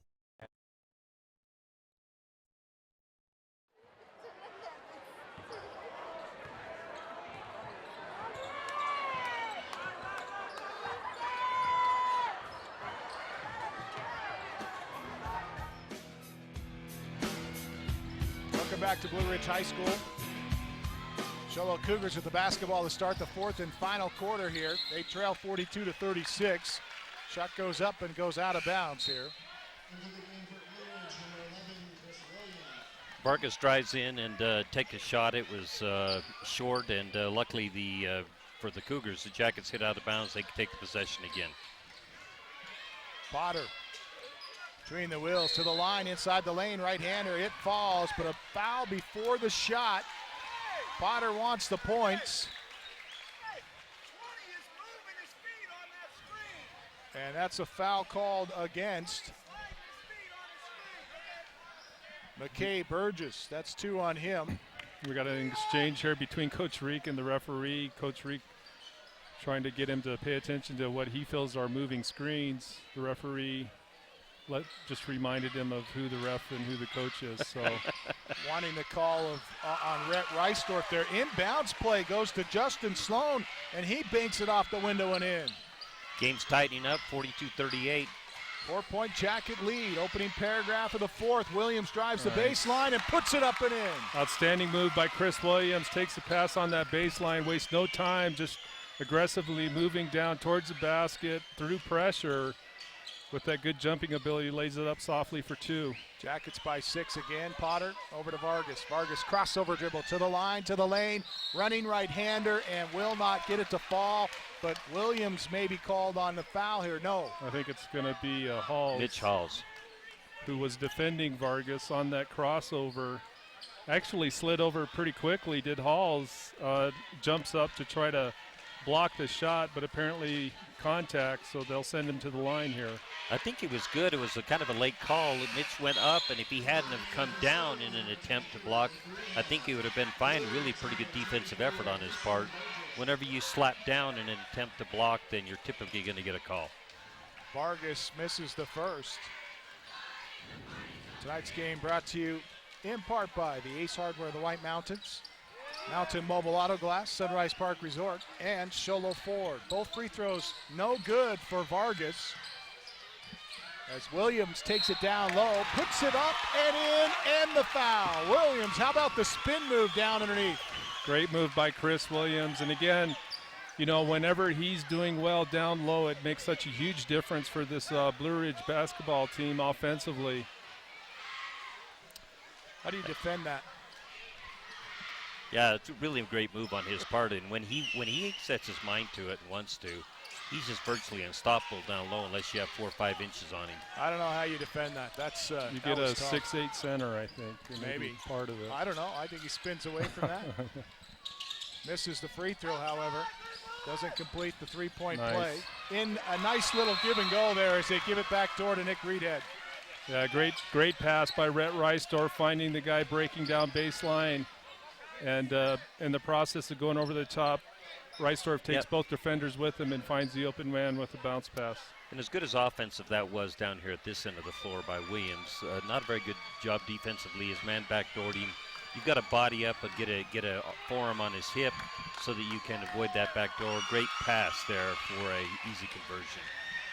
Welcome back to Blue Ridge High School. Sholo Cougars with the basketball to start the fourth and final quarter here. They trail 42-36. Shot goes up and goes out of bounds here. Vargas drives in and takes a shot. It was short, and luckily for the Cougars, the Jackets hit out of bounds. They can take the possession again. Potter between the wheels to the line inside the lane, right-hander. It falls, but a foul before the shot. Potter wants the points. And that's a foul called against McKay Burgess. That's 2 on him. We got an exchange here between Coach Reek and the referee. Coach Reek trying to get him to pay attention to what he feels are moving screens. The referee just reminded him of who the ref and who the coach is. So wanting the call on Rhett Reisdorf there. Inbounds play goes to Justin Sloan, and he banks it off the window and in. Game's tightening up, 42-38. 4-point Jacket lead. Opening paragraph of the fourth. Williams drives the baseline and puts it up and in. Outstanding move by Chris Williams. Takes the pass on that baseline. Wastes no time. Just aggressively moving down towards the basket through pressure. With that good jumping ability, lays it up softly for 2. Jackets by 6 again. Potter over to Vargas. Vargas crossover dribble to the line, to the lane. Running right-hander and will not get it to fall. But Williams may be called on the foul here. No. I think it's going to be Halls. Mitch Halls. Who was defending Vargas on that crossover. Actually slid over pretty quickly, did Halls. Jumps up to try to block the shot, but apparently contact, so they'll send him to the line here. I think it was good. It was a kind of a late call. Mitch went up, and if he hadn't have come down in an attempt to block, I think he would have been fine. Really pretty good defensive effort on his part. Whenever you slap down in an attempt to block, then you're typically going to get a call. Vargas misses the first. Tonight's game brought to you in part by the Ace Hardware of the White Mountains, Mountain Mobile Auto Glass, Sunrise Park Resort, and Sholo Ford. Both free throws no good for Vargas. As Williams takes it down low, puts it up and in, and the foul. Williams, how about the spin move down underneath? Great move by Chris Williams. And again, you know, whenever he's doing well down low, it makes such a huge difference for this Blue Ridge basketball team offensively. How do you defend that? Yeah, it's really a great move on his part, and when he sets his mind to it and wants to, he's just virtually unstoppable down low unless you have 4 or 5 inches on him. I don't know how you defend that. That's you get a 6'8" center, I think. Maybe part of it. I don't know. I think he spins away from that. Misses the free throw, however. Doesn't complete the three-point play. In a nice little give and go there as they give it back door to Nick Reedhead. Yeah, great pass by Rhett Reisdorf, finding the guy breaking down baseline. And in the process of going over the top, Reisdorf takes both defenders with him and finds the open man with a bounce pass. And as good as offensive that was down here at this end of the floor by Williams, not a very good job defensively. His man backdoored him. You've got to body up and get a forearm on his hip so that you can avoid that backdoor. Great pass there for a easy conversion.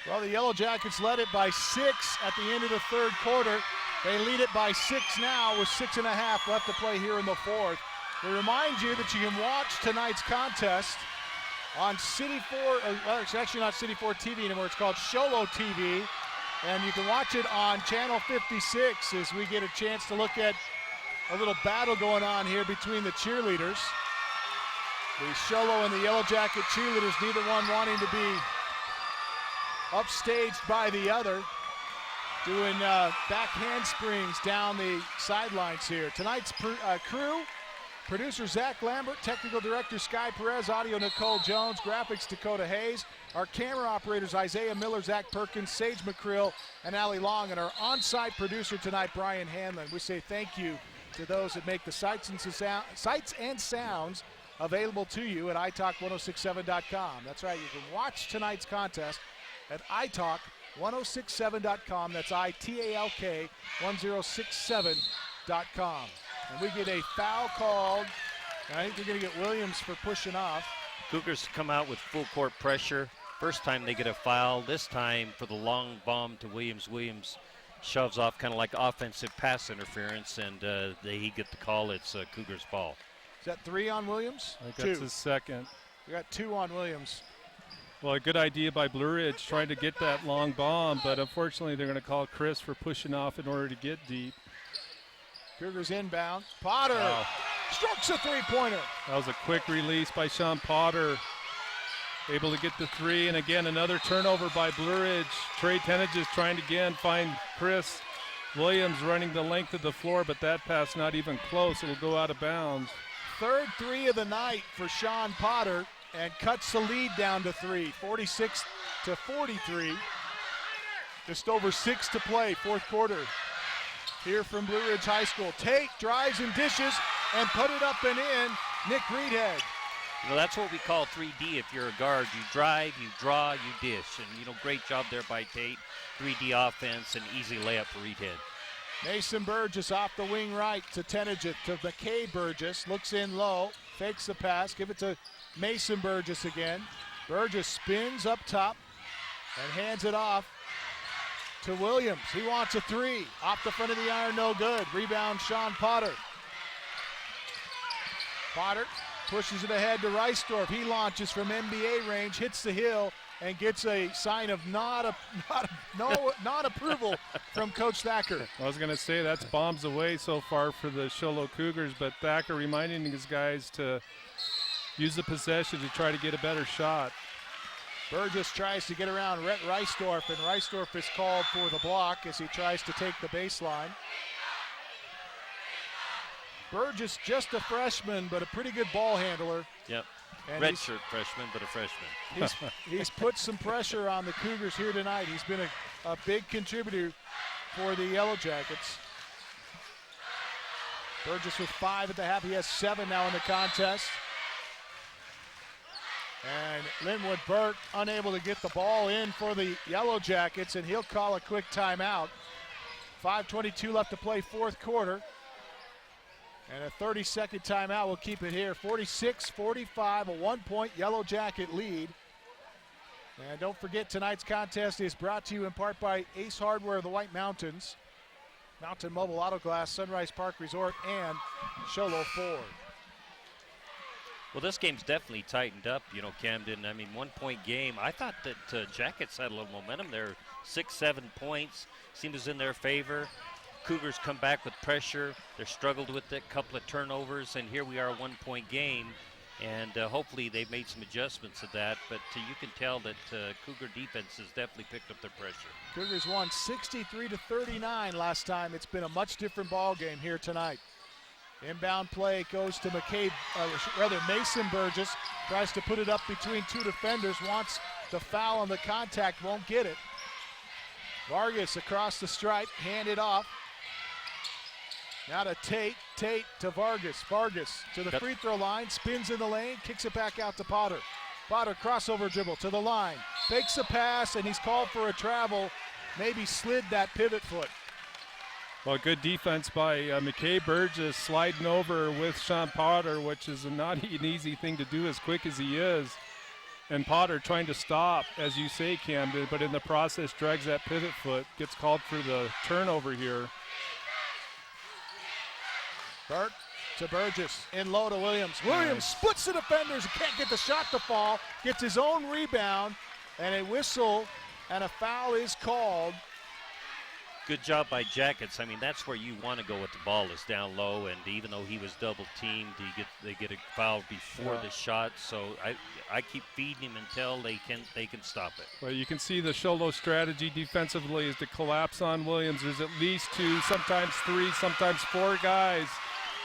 Well, the Yellow Jackets led it by 6 at the end of the third quarter. They lead it by 6 now with 6.5 left to play here in the fourth. We remind you that you can watch tonight's contest on City 4, well, it's actually not City 4 TV anymore, it's called Sholo TV. And you can watch it on Channel 56 as we get a chance to look at a little battle going on here between the cheerleaders. The Sholo and the Yellow Jacket cheerleaders, neither one wanting to be upstaged by the other, doing back handsprings down the sidelines here. Tonight's crew: producer Zach Lambert, technical director Sky Perez, audio Nicole Jones, graphics Dakota Hayes, our camera operators Isaiah Miller, Zach Perkins, Sage McCrill, and Allie Long, and our on-site producer tonight, Brian Hanlon. We say thank you to those that make the sights and sounds available to you at italk1067.com. That's right, you can watch tonight's contest at italk1067.com. That's ITALK 1067.com. And we get a foul called. I think they're going to get Williams for pushing off. Cougars come out with full court pressure. First time they get a foul. This time for the long bomb to Williams. Williams shoves off kind of like offensive pass interference, and he get the call. It's Cougars ball. Is that 3 on Williams? I think that's his second. We got 2 on Williams. Well, a good idea by Blue Ridge trying to get that long bomb, but unfortunately they're going to call Chris for pushing off in order to get deep. Cougars inbound. Potter strokes a three-pointer. That was a quick release by Sean Potter. Able to get the 3, and again another turnover by Blue Ridge. Trey Tenages trying to again find Chris Williams running the length of the floor, but that pass not even close. It'll go out of bounds. Third 3 of the night for Sean Potter, and cuts the lead down to 3, 46-43. Just over 6 to play, fourth quarter. Here from Blue Ridge High School. Tate drives and dishes and put it up and in. Nick Reedhead. You know, that's what we call 3D. If you're a guard, you drive, you draw, you dish. And, you know, great job there by Tate. 3D offense and easy layup for Reedhead. Mason Burgess off the wing right to Tenaget to McKay Burgess. Looks in low, fakes the pass, give it to Mason Burgess again. Burgess spins up top and hands it off to Williams. He wants a 3. Off the front of the iron, no good. Rebound, Sean Potter. Potter pushes it ahead to Reisdorf. He launches from NBA range, hits the hill, and gets a sign of non-approval from Coach Thacker. I was going to say that's bombs away so far for the Sholo Cougars, but Thacker reminding his guys to use the possession to try to get a better shot. Burgess tries to get around Rhett Reisdorf, and Reisdorf is called for the block as he tries to take the baseline. Burgess, just a freshman, but a pretty good ball handler. Yep. And redshirt freshman, but a freshman. He's put some pressure on the Cougars here tonight. He's been a big contributor for the Yellow Jackets. Burgess with 5 at the half. He has 7 now in the contest. And Linwood Burke unable to get the ball in for the Yellow Jackets, and he'll call a quick timeout. 5:22 left to play, fourth quarter. And a 30-second timeout will keep it here. 46-45, a 1-point Yellow Jacket lead. And don't forget, tonight's contest is brought to you in part by Ace Hardware of the White Mountains, Mountain Mobile Auto Glass, Sunrise Park Resort, and Sholo Ford. Well, this game's definitely tightened up, you know, Camden. I mean, 1-point game. I thought that Jackets had a little momentum there. 6-7 points seems in their favor. Cougars come back with pressure. They're struggled with it, couple of turnovers, and here we are, a 1-point game. And hopefully they've made some adjustments to that, but you can tell that Cougar defense has definitely picked up their pressure. Cougars won 63-39 last time. It's been a much different ball game here tonight. Inbound play goes to Mason Burgess. Tries to put it up between 2 defenders. Wants the foul on the contact. Won't get it. Vargas across the stripe. Hand it off. Now to Tate. Tate to Vargas. Vargas to the free throw line. Spins in the lane. Kicks it back out to Potter. Potter crossover dribble to the line. Fakes a pass, and he's called for a travel. Maybe slid that pivot foot. Well, good defense by McKay Burgess sliding over with Sean Potter, which is not an easy thing to do as quick as he is. And Potter trying to stop, as you say, Camden, but in the process drags that pivot foot, gets called for the turnover here. Burke to Burgess, in low to Williams. Williams splits the defenders, can't get the shot to fall, gets his own rebound, and a whistle and a foul is called. Good job by Jackets. I mean, that's where you want to go with the ball, is down low, and even though he was double teamed, they get a foul before the shot. So I keep feeding him until they can stop it. Well, you can see the Sholo strategy defensively is to collapse on Williams. There's at least 2, sometimes 3, sometimes 4 guys.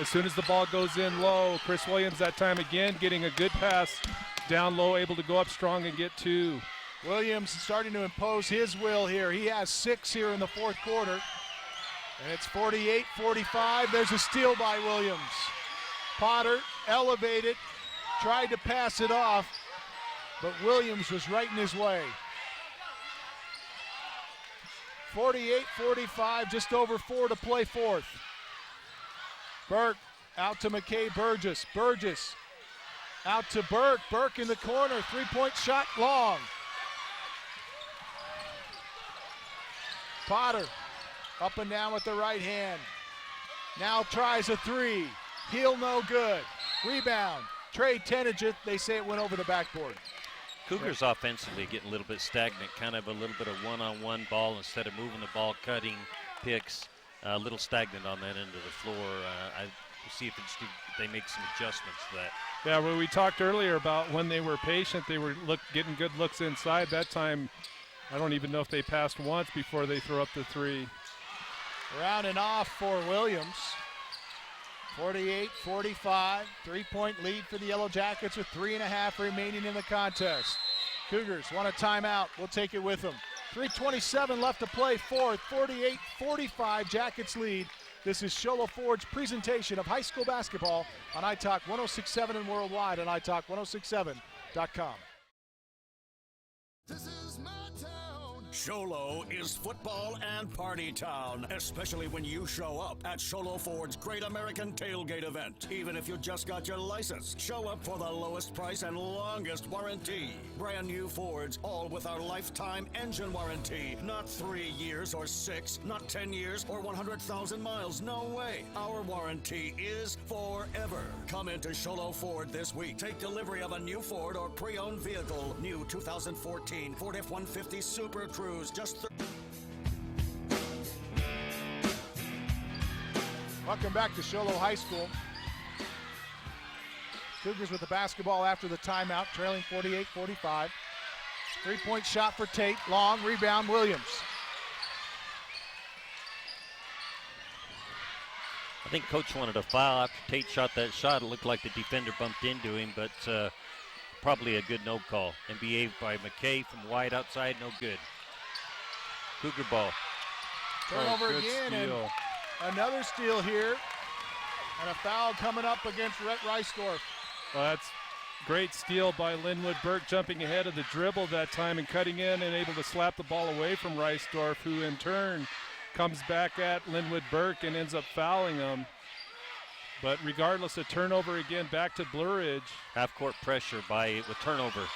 As soon as the ball goes in low, Chris Williams that time again getting a good pass down low, able to go up strong and get 2. Williams starting to impose his will here. He has 6 here in the fourth quarter. And it's 48-45. There's a steal by Williams. Potter elevated, tried to pass it off, but Williams was right in his way. 48-45, just over 4 to play fourth. Burke out to McKay Burgess. Burgess out to Burke. Burke in the corner, 3-point shot long. Potter up and down with the right hand. Now tries a 3. Heel no good. Rebound. Trey Tenageth, they say it went over the backboard. Cougars offensively getting a little bit stagnant, kind of a little bit of one-on-one ball instead of moving the ball, cutting picks. A little stagnant on that end of the floor. I see if they make some adjustments to that. Yeah, well, we talked earlier about when they were patient, they were getting good looks inside. That time, I don't even know if they passed once before they threw up the 3. Rounding off for Williams. 48-45, 3-point lead for the Yellow Jackets with 3.5 remaining in the contest. Cougars want a timeout. We'll take it with them. 3:27 left to play fourth. 48-45, Jackets lead. This is Sholo Ford's presentation of high school basketball on iTalk 106.7 and worldwide on iTalk1067.com. This is my town. Sholo is football and party town, especially when you show up at Sholo Ford's Great American Tailgate event. Even if you just got your license, show up for the lowest price and longest warranty. Brand new Fords, all with our lifetime engine warranty. Not 3 years or 6, not 10 years or 100,000 miles. No way. Our warranty is forever. Come into Sholo Ford this week. Take delivery of a new Ford or pre-owned vehicle. New 2014 Ford F-150 Super Cruise. Welcome back to Sholo High School. Cougars with the basketball after the timeout, trailing 48-45. 3-point shot for Tate, long, rebound Williams. I think Coach wanted a foul after Tate shot that shot. It looked like the defender bumped into him, but probably a good no call. NBA by McKay from wide outside, no good. Cougar ball. Turnover again, steal. And another steal here. And a foul coming up against Rhett Reisdorf. Well, that's great steal by Linwood Burke, jumping ahead of the dribble that time and cutting in and able to slap the ball away from Reisdorf, who in turn comes back at Linwood Burke and ends up fouling him. But regardless, a turnover again back to Blue Ridge. Half-court pressure with turnover.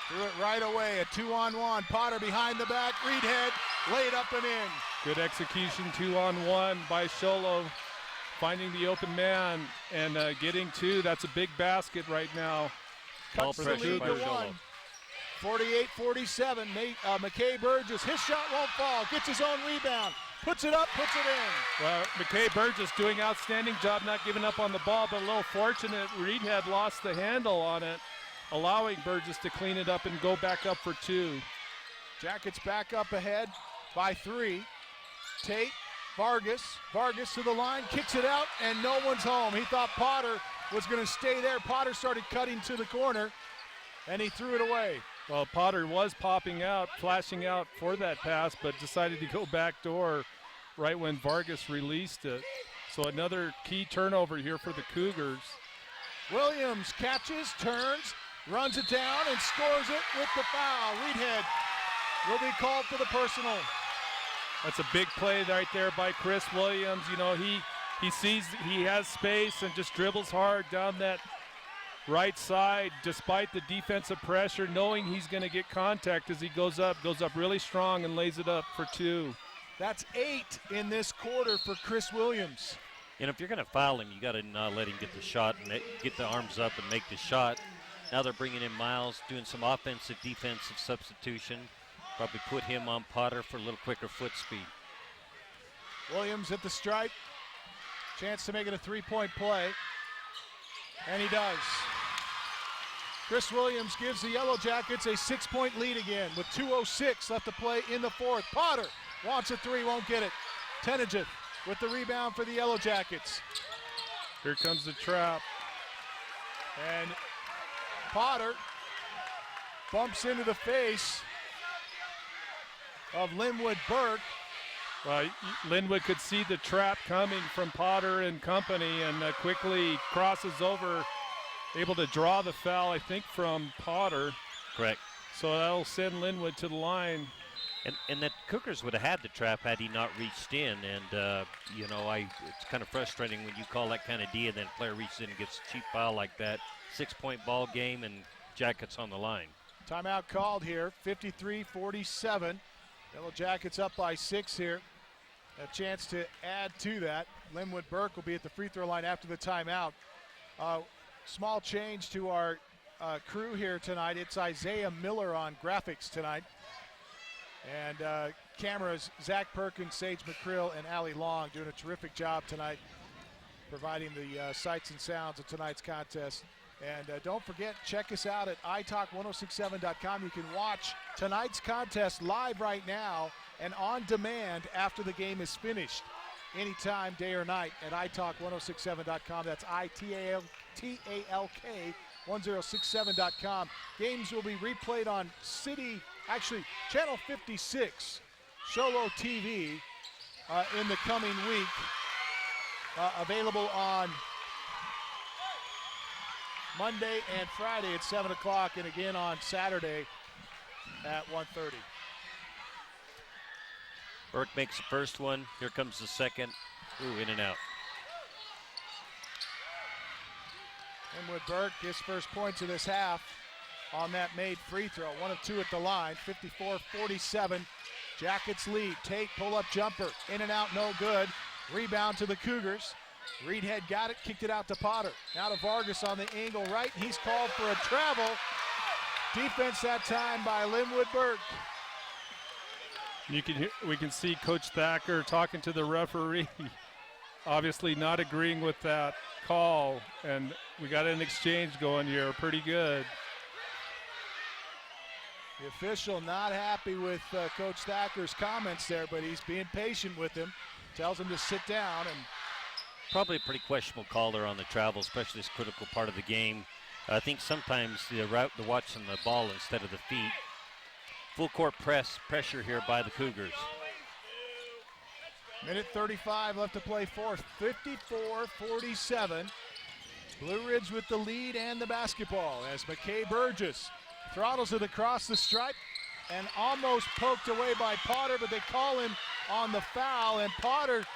Threw it right away, a 2-on-1. Potter behind the back, Reed head, laid up and in. Good execution, 2-on-1 by Sholo, finding the open man and getting 2. That's a big basket right now. Ball Cuts the pressure lead by to Sholo. 1. 48-47, McKay Burgess, his shot won't fall, gets his own rebound, puts it up, puts it in. Well, McKay Burgess doing outstanding job not giving up on the ball, but a little fortunate. Reed had lost the handle on it, allowing Burgess to clean it up and go back up for 2. Jackets back up ahead by 3. Tate, Vargas to the line, kicks it out, and no one's home. He thought Potter was going to stay there. Potter started cutting to the corner, and he threw it away. Well, Potter was popping out, flashing out for that pass, but decided to go back door right when Vargas released it. So another key turnover here for the Cougars. Williams catches, turns, runs it down, and scores it with the foul. Reedhead will be called for the personal. That's a big play right there by Chris Williams. You know, he sees he has space and just dribbles hard down that right side, despite the defensive pressure, knowing he's going to get contact as he goes up really strong and lays it up for 2. That's 8 in this quarter for Chris Williams. And if you're going to foul him, you got to not let him get the shot and get the arms up and make the shot. Now they're bringing in Miles, doing some offensive, defensive substitution. Probably put him on Potter for a little quicker foot speed. Williams at the stripe. Chance to make it a 3-point play. And he does. Chris Williams gives the Yellow Jackets a 6-point lead again with 2:06 left to play in the fourth. Potter wants a 3, won't get it. Tenajic with the rebound for the Yellow Jackets. Here comes the trap. And Potter bumps into the face of Linwood Burke. Well, Linwood could see the trap coming from Potter and company and quickly crosses over, able to draw the foul, I think, from Potter. Correct. So that'll send Linwood to the line. And the Cougars would have had the trap had he not reached in. And, it's kind of frustrating when you call that kind of D and then a player reaches in and gets a cheap foul like that. 6-point ball game and Jackets on the line. Timeout called here, 53-47. Yellow Jackets up by 6 here. A chance to add to that. Linwood Burke will be at the free throw line after the timeout. Small change to our crew here tonight. It's Isaiah Miller on graphics tonight. And cameras, Zach Perkins, Sage McCrill, and Allie Long doing a terrific job tonight, providing the sights and sounds of tonight's contest. And don't forget, check us out at italk1067.com. You can watch tonight's contest live right now and on demand after the game is finished, anytime, day or night, at italk1067.com. That's italk1067.com. Games will be replayed on Channel 56, Sholo TV, in the coming week. Available on Monday and Friday at 7 o'clock, and again on Saturday at 1:30. Burke makes the first one. Here comes the second. Ooh, in and out. Linwood Burke, his first points of this half on that made free throw. 1 of 2 at the line, 54-47. Jackets lead. Tate pull-up jumper. In and out, no good. Rebound to the Cougars. Reedhead got it, kicked it out to Potter. Now to Vargas on the angle right. He's called for a travel. Defense that time by Linwood Burke. We can see Coach Thacker talking to the referee, obviously not agreeing with that call, and we got an exchange going here, pretty good. The official not happy with Coach Thacker's comments there, but he's being patient with him. Tells him to sit down. And probably a pretty questionable call there on the travel, especially this critical part of the game. I think sometimes they're watching the ball instead of the feet. Full court pressure here by the Cougars. Minute 35 left to play fourth. 54-47. Blue Ridge with the lead and the basketball as McKay Burgess throttles it across the stripe and almost poked away by Potter, but they call him on the foul, and Potter's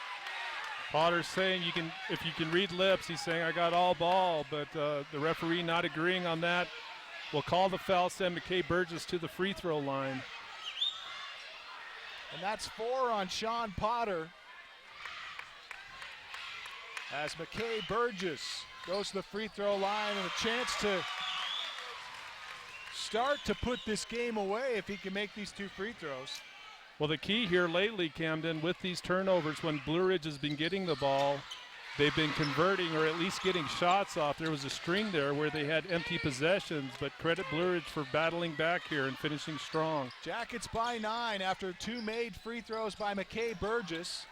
saying if you can read lips, he's saying I got all ball, but the referee not agreeing on that. Will call the foul, send McKay Burgess to the free throw line. And that's 4 on Sean Potter. As McKay Burgess goes to the free throw line, and a chance to start to put this game away if he can make these 2 free throws. Well, the key here lately, Camden, with these turnovers, when Blue Ridge has been getting the ball, they've been converting or at least getting shots off. There was a string there where they had empty possessions, but credit Blue Ridge for battling back here and finishing strong. Jackets by 9 after 2 made free throws by McKay Burgess.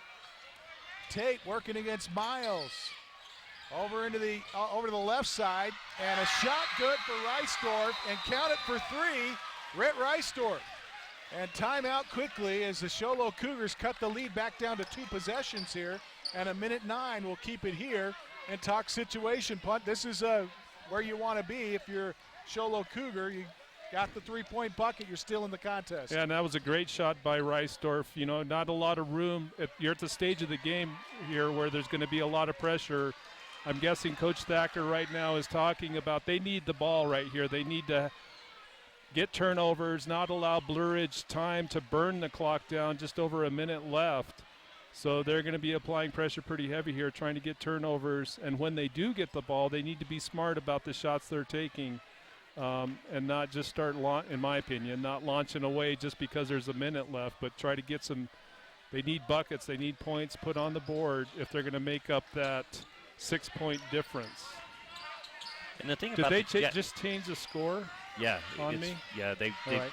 Tate working against Miles. Over to the left side, and a shot good for Reisdorf, and count it for 3, Rhett Reisdorf. And timeout quickly as the Sholo Cougars cut the lead back down to 2 possessions here, and a minute 9 will keep it here and talk situation. Punt, this is where you want to be if you're Sholo Cougar. You got the 3-point bucket, you're still in the contest. Yeah, and that was a great shot by Reisdorf. You know, not a lot of room. You're at the stage of the game here where there's going to be a lot of pressure. I'm guessing Coach Thacker right now is talking about they need the ball right here. They need to get turnovers, not allow Blue Ridge time to burn the clock down, just over a minute left. So they're going to be applying pressure pretty heavy here, trying to get turnovers. And when they do get the ball, they need to be smart about the shots they're taking and not just start, in my opinion, not launching away just because there's a minute left, but try to get some. They need buckets. They need points put on the board if they're going to make up that 6-point difference. And the thing Did about they just change the score? Yeah, on me. Yeah, they right.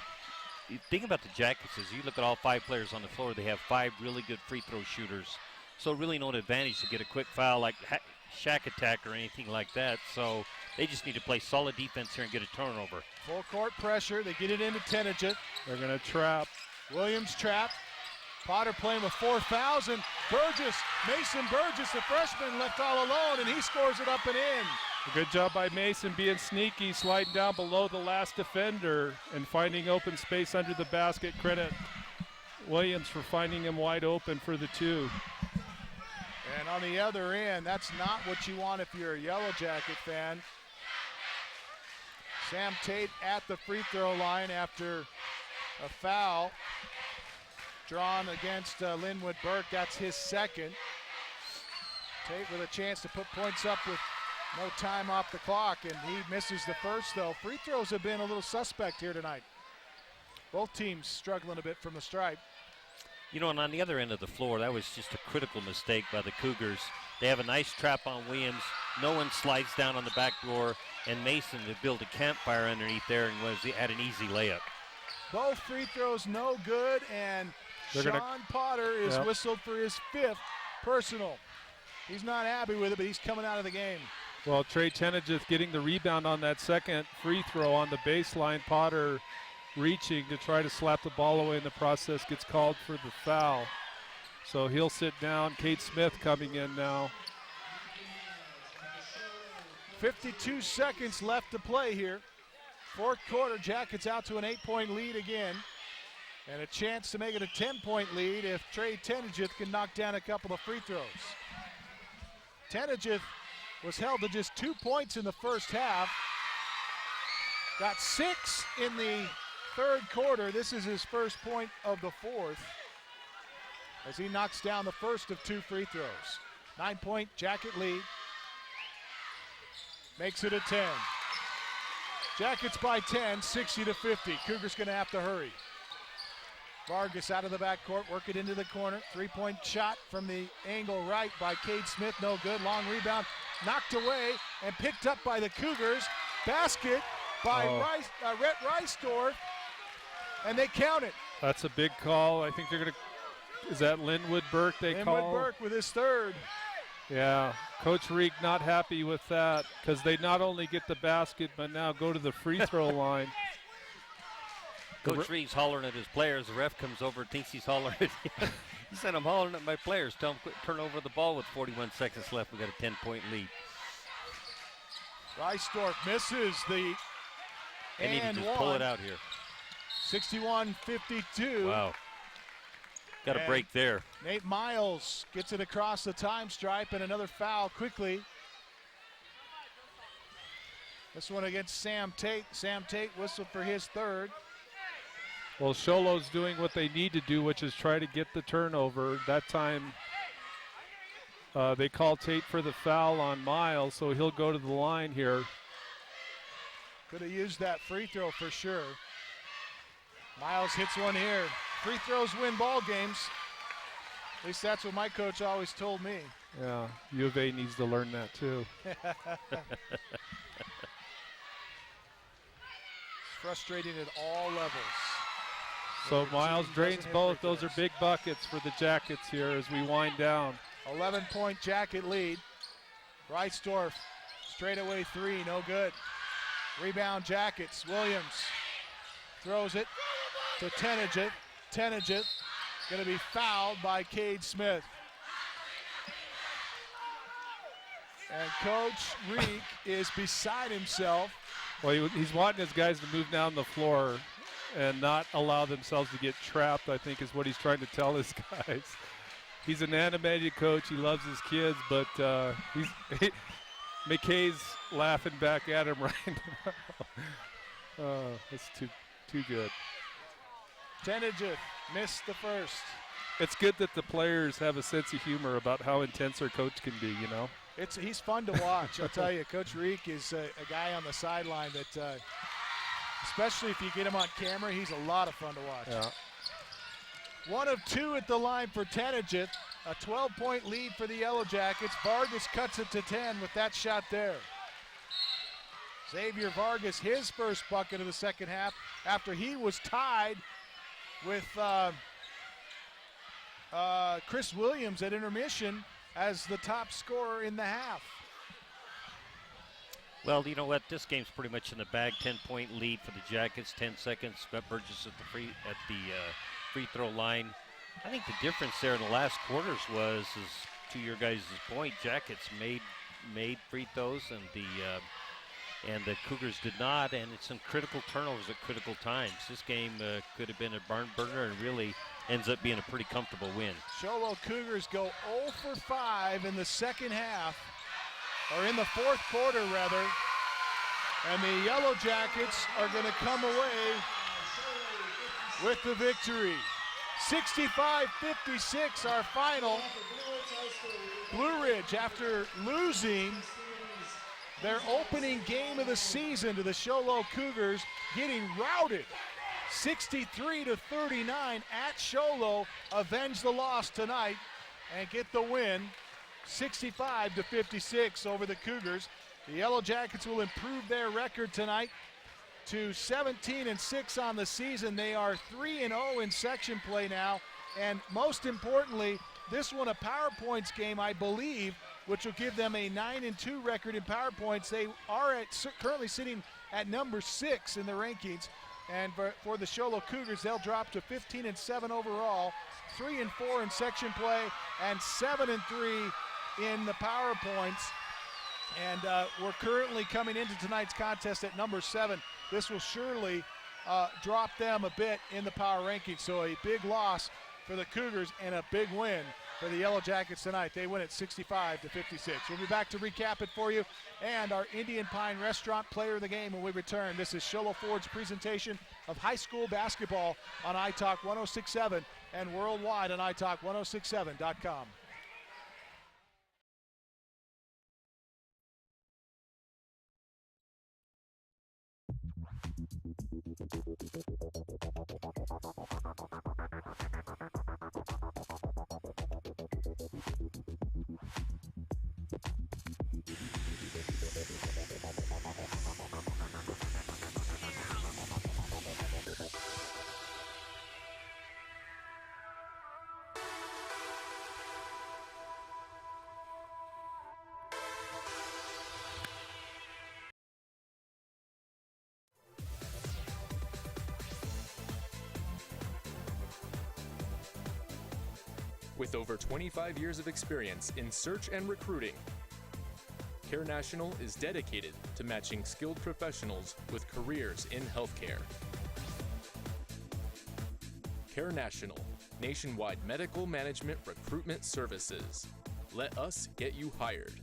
The thing about the Jackets is you look at all 5 players on the floor, they have 5 really good free throw shooters. So really no advantage to get a quick foul like shack attack or anything like that. So they just need to play solid defense here and get a turnover. Full court pressure. They get it into Tenijit. They're going to trap. Williams trap. Potter playing with 4 fouls, and Mason Burgess, the freshman, left all alone, and he scores it up and in. A good job by Mason being sneaky, sliding down below the last defender and finding open space under the basket. Credit Williams for finding him wide open for the 2. And on the other end, that's not what you want if you're a Yellow Jacket fan. Sam Tate at the free throw line after a foul drawn against Linwood Burke. That's his second. Tate with a chance to put points up with no time off the clock, and he misses the first, though. Free throws have been a little suspect here tonight. Both teams struggling a bit from the stripe. You know, and on the other end of the floor, that was just a critical mistake by the Cougars. They have a nice trap on Williams. No one slides down on the back door, and Mason to build a campfire underneath there and had an easy layup. Both free throws no good, and Sean Potter is whistled for his 5th personal. He's not happy with it, but he's coming out of the game. Well, Trey Tenijith getting the rebound on that second free throw on the baseline. Potter reaching to try to slap the ball away in the process, gets called for the foul. So he'll sit down. Kate Smith coming in now. 52 seconds left to play here. 4th quarter, Jackets out to an 8-point lead again. And a chance to make it a 10-point lead if Trey Tenijith can knock down a couple of free throws. Tenijith was held to just 2 points in the first half. Got 6 in the 3rd quarter. This is his first point of the 4th as he knocks down the first of 2 free throws. 9-point Jacket lead. Makes it a 10. Jackets by 10, 60-50. Cougars gonna have to hurry. Vargas out of the backcourt, work it into the corner. 3-point shot from the angle right by Cade Smith, no good. Long rebound, knocked away and picked up by the Cougars. Basket by Rhett Reisdorf, and they count it. That's a big call. I think they're going to, is that Linwood Burke they call? Linwood Burke with his 3rd. Yeah, Coach Reek not happy with that because they not only get the basket, but now go to the free throw line. Coach Reeves hollering at his players. The ref comes over and thinks he's hollering at him. He said, I'm hollering at my players. Tell them quit, turn over the ball with 41 seconds left. We got a 10-point lead. Reisdorf misses the They need to just pull it out here. 61-52. Wow. Got a break there. Nate Miles gets it across the time stripe and another foul quickly. This one against Sam Tate. Sam Tate whistled for his 3rd. Well, Sholo's doing what they need to do, which is try to get the turnover. That time they call Tate for the foul on Miles, so he'll go to the line here. Could have used that free throw for sure. Miles hits one here. Free throws win ball games. At least that's what my coach always told me. Yeah, U of A needs to learn that too. Frustrating at all levels. So Miles drains both. Those are big buckets for the Jackets here as we wind down. 11-point Jacket lead. Reisdorf, straightaway 3, no good. Rebound Jackets. Williams throws it to Tenijit. Tenijit going to be fouled by Cade Smith. And Coach Reek is beside himself. Well, he's wanting his guys to move down the floor and not allow themselves to get trapped, I think is what he's trying to tell his guys. He's an animated coach. He loves his kids, but McKay's laughing back at him right now. Oh, that's too good. Tenejith missed the first. It's good that the players have a sense of humor about how intense their coach can be, you know. He's fun to watch. I'll tell you, Coach Reek is a guy on the sideline that, especially if you get him on camera, he's a lot of fun to watch. Yeah. 1 of 2 at the line for Tenejith. A 12-point lead for the Yellow Jackets. Vargas cuts it to 10 with that shot there. Xavier Vargas, his first bucket of the second half after he was tied with Chris Williams at intermission as the top scorer in the half. Well, you know what? This game's pretty much in the bag. 10-point lead for the Jackets. 10 seconds. Scott Burgess at the free throw line. I think the difference there in the last quarters was, to your guys' point, Jackets made free throws and the Cougars did not, and it's some critical turnovers at critical times. This game could have been a barn burner and really ends up being a pretty comfortable win. Sholo Cougars go 0 for 5 in the second half, or in the fourth quarter rather, and the Yellow Jackets are going to come away with the victory. 65-56 our final. Blue Ridge, after losing their opening game of the season to the Sholo Cougars, getting routed 63-39 at Sholo, avenge the loss tonight and get the win 65-56 over the Cougars. The Yellow Jackets will improve their record tonight to 17-6 on the season. They are 3-0 in section play now, and most importantly, this one a power points game, I believe, which will give them a 9-2 record in power points. They are currently sitting at number 6 in the rankings, and for the Sholo Cougars, they'll drop to 15-7 overall, 3-4 in section play, and 7-3 in the power points. And we're currently coming into tonight's contest at number 7. This will surely drop them a bit in the power rankings. So a big loss for the Cougars and a big win for the Yellow Jackets tonight. They win at 65-56. We'll be back to recap it for you and our Indian Pine Restaurant Player of the Game when we return. This is Sholo Ford's presentation of high school basketball on iTalk 106.7 and worldwide on iTalk1067.com. With over 25 years of experience in search and recruiting, Care National is dedicated to matching skilled professionals with careers in healthcare. Care National, nationwide medical management recruitment services. Let us get you hired.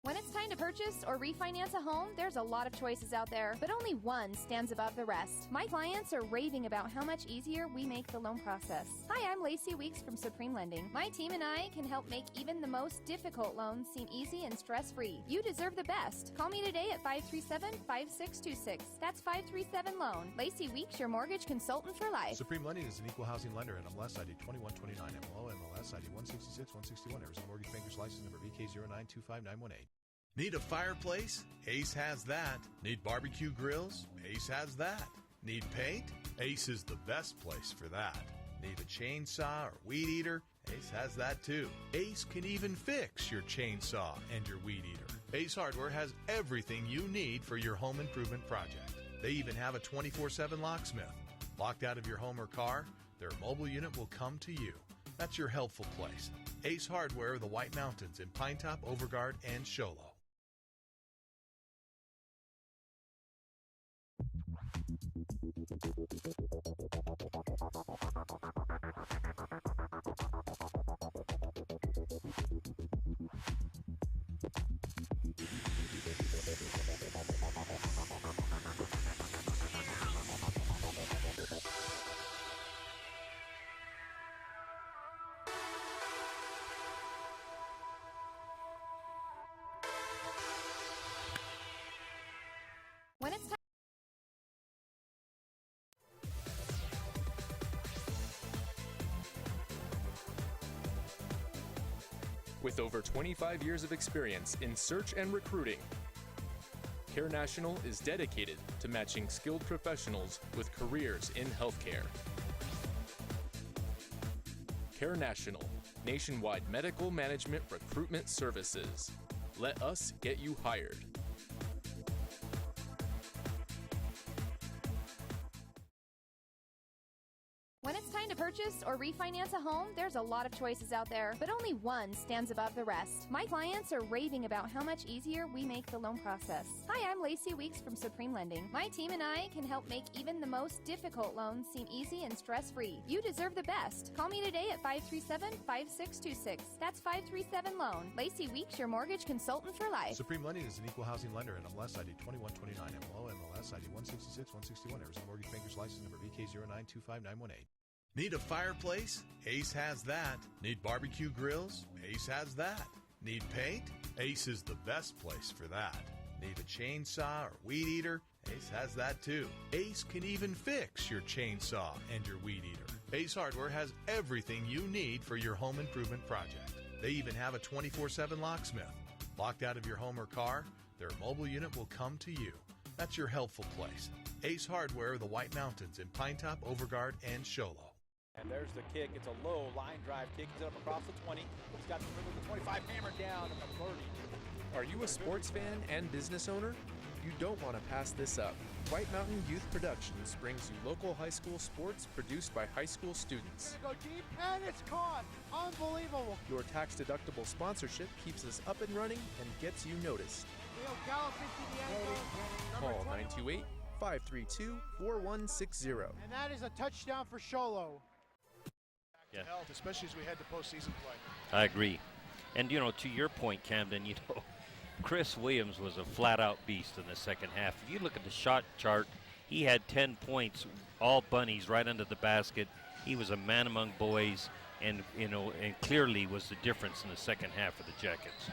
When it's time to purchase or refinance a home, there's a lot of choices out there, but only one stands above the rest. My clients are raving about how much easier we make the loan process. Hi, I'm Lacey Weeks from Supreme Lending. My team and I can help make even the most difficult loans seem easy and stress-free. You deserve the best. Call me today at 537-5626. That's 537-LOAN. Lacey Weeks, your mortgage consultant for life. Supreme Lending is an equal housing lender and MLS ID 2129, MLO MLS ID 166-161, Arizona Mortgage Bankers License Number VK0925918. Need a fireplace? Ace has that. Need barbecue grills? Ace has that. Need paint? Ace is the best place for that. Need a chainsaw or weed eater? Ace has that too. Ace can even fix your chainsaw and your weed eater. Ace Hardware has everything you need for your home improvement project. They even have a 24/7 locksmith. Locked out of your home or car? Their mobile unit will come to you. That's your helpful place. Ace Hardware of the White Mountains in Pinetop, Overguard, and Sholo. When it's time. With over 25 years of experience in search and recruiting, Care National is dedicated to matching skilled professionals with careers in healthcare. Care National, nationwide medical management recruitment services. Let us get you hired. When it's time to purchase or refinance a home, there's a lot of choices out there, but only one stands above the rest. My clients are raving about how much easier we make the loan process. Hi, I'm Lacey Weeks from Supreme Lending. My team and I can help make even the most difficult loans seem easy and stress-free. You deserve the best. Call me today at 537-5626. That's 537-LOAN. Lacey Weeks, your mortgage consultant for life. Supreme Lending is an equal housing lender and MLS ID 2129, MLO MLS ID 166-161, Arizona Mortgage Bankers License Number VK0925918. Need a fireplace? Ace has that. Need barbecue grills? Ace has that. Need paint? Ace is the best place for that. Need a chainsaw or weed eater? Ace has that too. Ace can even fix your chainsaw and your weed eater. Ace Hardware has everything you need for your home improvement project. They even have a 24/7 locksmith. Locked out of your home or car? Their mobile unit will come to you. That's your helpful place. Ace Hardware, the White Mountains in Pinetop, Overguard, and Show Low. And there's the kick. It's a low line drive kick. It's up across the 20. It's got the 25 hammer down and the 30. Are you a sports fan and business owner? You don't want to pass this up. White Mountain Youth Productions brings you local high school sports produced by high school students. Go deep, and it's caught. Unbelievable. Your tax-deductible sponsorship keeps us up and running and gets you noticed. He'll gallop into the end zone. Call 928-532-4160. And that is a touchdown for Sholo. Yeah. Health, especially as we head to postseason play. I agree. And, you know, to your point, Camden, you know, Chris Williams was a flat-out beast in the second half. If you look at the shot chart, he had 10 points, all bunnies right under the basket. He was a man among boys, and, you know, and clearly was the difference in the second half of the Jackets.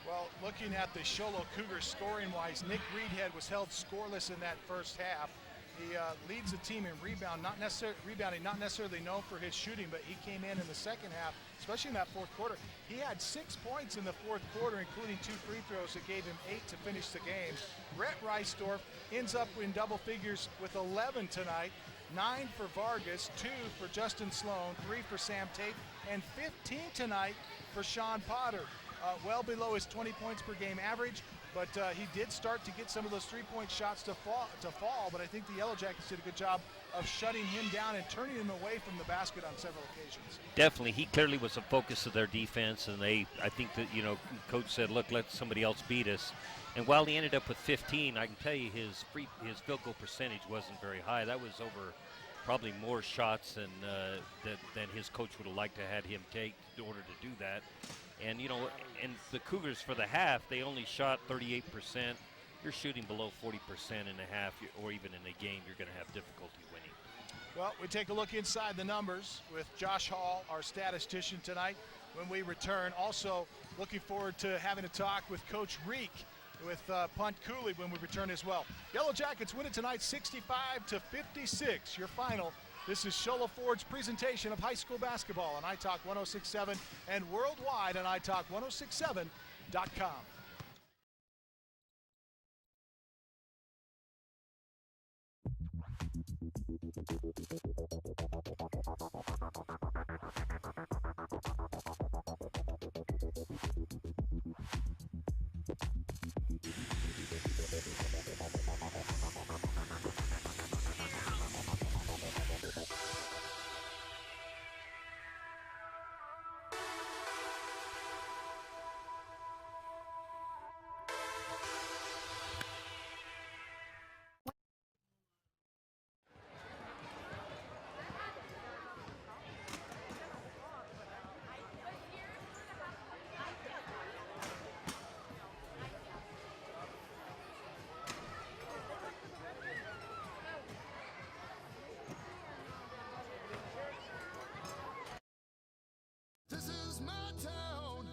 Well, looking at the Sholo Cougars scoring-wise, Nick Reedhead was held scoreless in that first half. He leads the team in rebounding, not necessarily known for his shooting, but he came in the second half, especially in that fourth quarter. He had 6 points in the fourth quarter, including 2 free throws that gave him 8 to finish the game. Brett Reisdorf ends up in double figures with 11 tonight, 9 for Vargas, 2 for Justin Sloan, 3 for Sam Tate, and 15 tonight for Sean Potter. Well below his 20 points per game average, but he did start to get some of those three-point shots to fall, but I think the Yellow Jackets did a good job of shutting him down and turning him away from the basket on several occasions. Definitely, he clearly was a focus of their defense, and I think that, you know, coach said, look, let somebody else beat us. And while he ended up with 15, I can tell you his field goal percentage wasn't very high. That was over probably more shots than his coach would have liked to have had him take in order to do that. And, you know, and the Cougars for the half, they only shot 38%. You're shooting below 40% in a half, or even in a game, you're going to have difficulty winning. Well, we take a look inside the numbers with Josh Hall, our statistician tonight, when we return. Also, looking forward to having a talk with Coach Reek with Punt Cooley when we return as well. Yellow Jackets win it tonight 65-56, your final. This is Sholo Ford's presentation of high school basketball on iTalk 106.7 and worldwide on iTalk1067.com.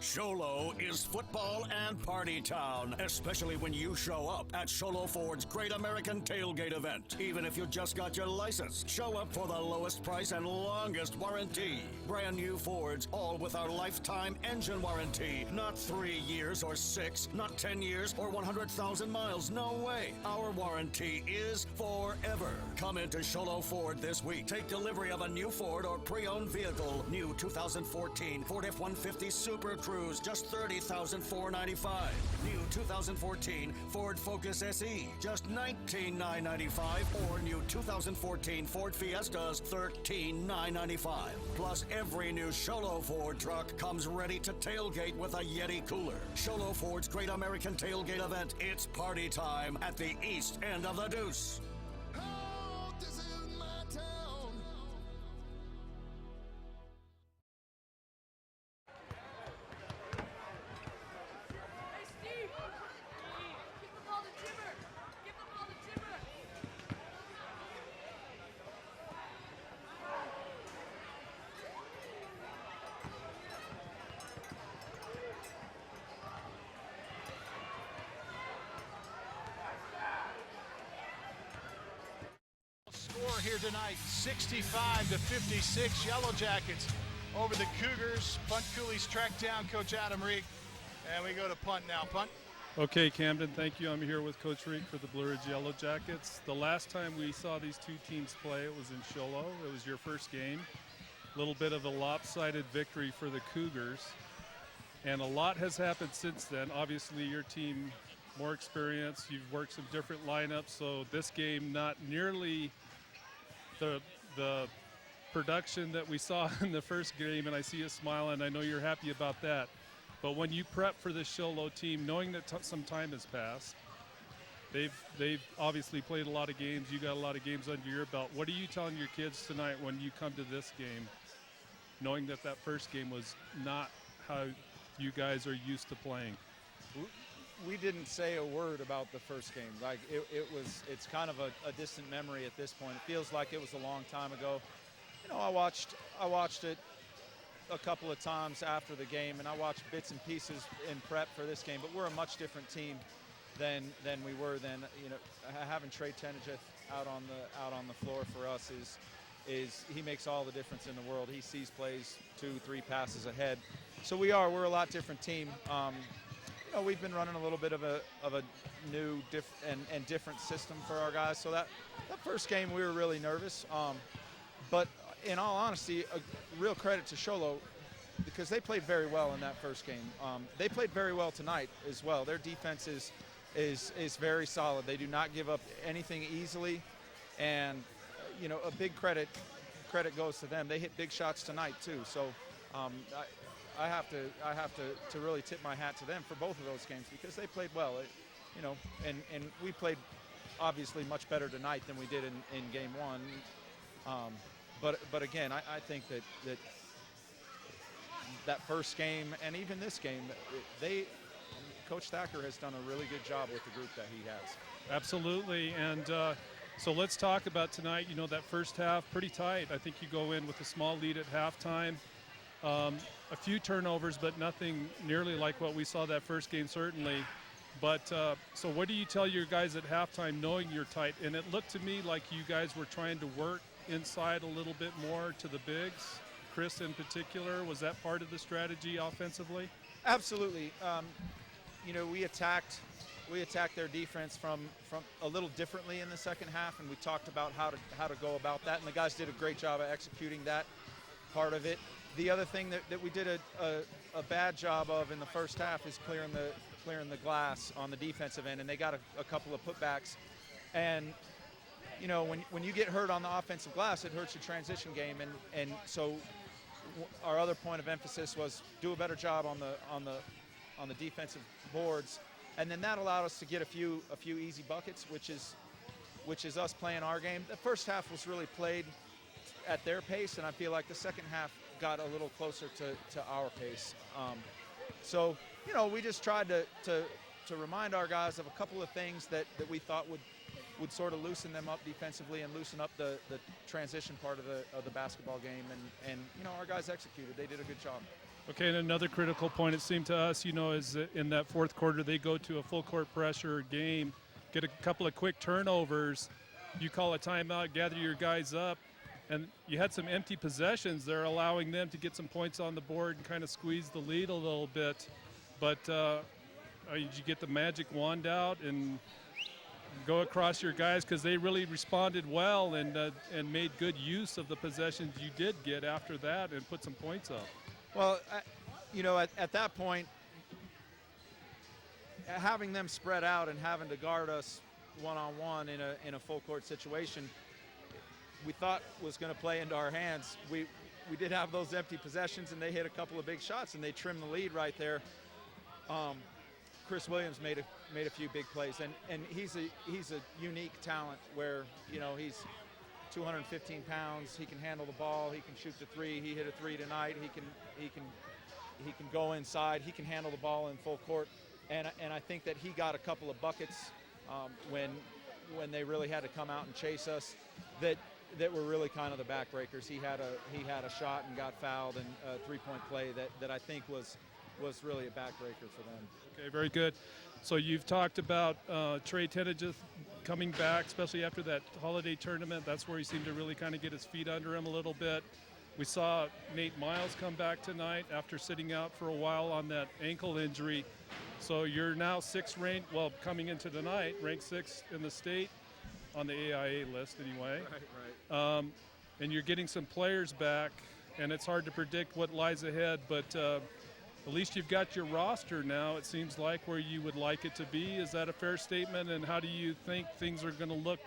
Sholo is football and party town, especially when you show up at Sholo Ford's Great American Tailgate event. Even if you just got your license, show up for the lowest price and longest warranty. Brand new Fords, all with our lifetime engine warranty. Not 3 years or 6, not 10 years or 100,000 miles. No way. Our warranty is forever. Come into Sholo Ford this week. Take delivery of a new Ford or pre-owned vehicle. New 2014 Ford F-150 Super Cruise, just $30,495. New 2014 Ford Focus SE, just $19,995. Or new 2014 Ford Fiestas, $13,995. Plus, every new Sholo Ford truck comes ready to tailgate with a Yeti cooler. Sholo Ford's Great American Tailgate event. It's party time at the east end of the Deuce. Score here tonight, 65-56, Yellow Jackets over the Cougars. Punt Cooley's tracked down Coach Adam Reek, and we go to punt now. Punt. Okay, Camden, thank you. I'm here with Coach Reek for the Blue Ridge Yellow Jackets. The last time we saw these two teams play, it was in Sholo. It was your first game. A little bit of a lopsided victory for the Cougars. And a lot has happened since then. Obviously, your team, more experience. You've worked some different lineups, so this game not nearly the production that we saw in the first game, and I see you smiling. I know you're happy about that. But when you prep for this Sholo team, knowing that some time has passed, they've obviously played a lot of games. You got a lot of games under your belt. What are you telling your kids tonight when you come to this game, knowing that that first game was not how you guys are used to playing? We didn't say a word about the first game. Like it's kind of a distant memory at this point. It feels like it was a long time ago. You know, I watched it a couple of times after the game, and I watched bits and pieces in prep for this game. But we're a much different team than we were then. You know, having Trey Tenejeth out on the floor for us is he makes all the difference in the world. He sees plays 2-3 passes ahead. So we're a lot different team. You know, we've been running a little bit of a new and different system for our guys. So that first game we were really nervous. But in all honesty, a real credit to Sholo because they played very well in that first game. They played very well tonight as well. Their defense is very solid. They do not give up anything easily, and you know, a big credit goes to them. They hit big shots tonight too. So I have to really tip my hat to them for both of those games because they played well. You know, and we played obviously much better tonight than we did in game one. But again, I think that first game and even this game, Coach Thacker has done a really good job with the group that he has. Absolutely, and so let's talk about tonight. You know, that first half, pretty tight. I think you go in with a small lead at halftime. A few turnovers, but nothing nearly like what we saw that first game, certainly. But so what do you tell your guys at halftime knowing you're tight? And it looked to me like you guys were trying to work inside a little bit more to the bigs. Chris in particular, was that part of the strategy offensively? Absolutely. You know, we attacked their defense from a little differently in the second half, and we talked about how to go about that, and the guys did a great job of executing that part of it. The other thing that we did a bad job of in the first half is clearing the glass on the defensive end, and they got a couple of putbacks. And you know, when you get hurt on the offensive glass, it hurts your transition game, and so our other point of emphasis was do a better job on the defensive boards, and then that allowed us to get a few easy buckets, which is us playing our game. The first half was really played at their pace, and I feel like the second half got a little closer to our pace. So, you know, we just tried to remind our guys of a couple of things that we thought would sort of loosen them up defensively and loosen up the transition part of the basketball game. And you know, our guys executed. They did a good job. Okay, and another critical point, it seemed to us, is that in that fourth quarter they go to a full court pressure game, get a couple of quick turnovers, you call a timeout, gather your guys up, and you had some empty possessions there allowing them to get some points on the board and kind of squeeze the lead a little bit. But did you get the magic wand out and go across your guys, because they really responded well and made good use of the possessions you did get after that and put some points up? Well, at that point, having them spread out and having to guard us one-on-one in a full court situation, we thought was going to play into our hands. We did have those empty possessions, and they hit a couple of big shots, and they trimmed the lead right there. Chris Williams made a few big plays, and he's a unique talent where he's 215 pounds. He can handle the ball. He can shoot the three. He hit a three tonight. He can go inside. He can handle the ball in full court, and I think that he got a couple of buckets when they really had to come out and chase us that were really kind of the backbreakers. He had a shot and got fouled, and a three-point play that I think was really a backbreaker for them. Okay, very good. So you've talked about Trey Tenedgeth coming back, especially after that holiday tournament. That's where he seemed to really kind of get his feet under him a little bit. We saw Nate Miles come back tonight after sitting out for a while on that ankle injury. So you're now coming into tonight, ranked 6th in the state on the AIA list anyway. Right. And you're getting some players back, and it's hard to predict what lies ahead, but at least you've got your roster now, it seems like, where you would like it to be. Is that a fair statement? And how do you think things are going to look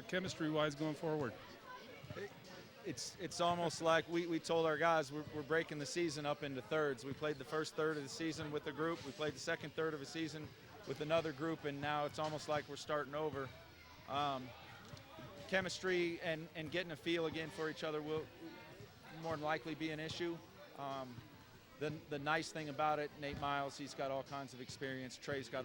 chemistry-wise going forward? It's almost like we told our guys we're breaking the season up into thirds. We played the first third of the season with a group. We played the second third of the season with another group, and now it's almost like we're starting over. Chemistry and getting a feel again for each other will more than likely be an issue. The nice thing about it, Nate Miles, he's got all kinds of experience. Trey's got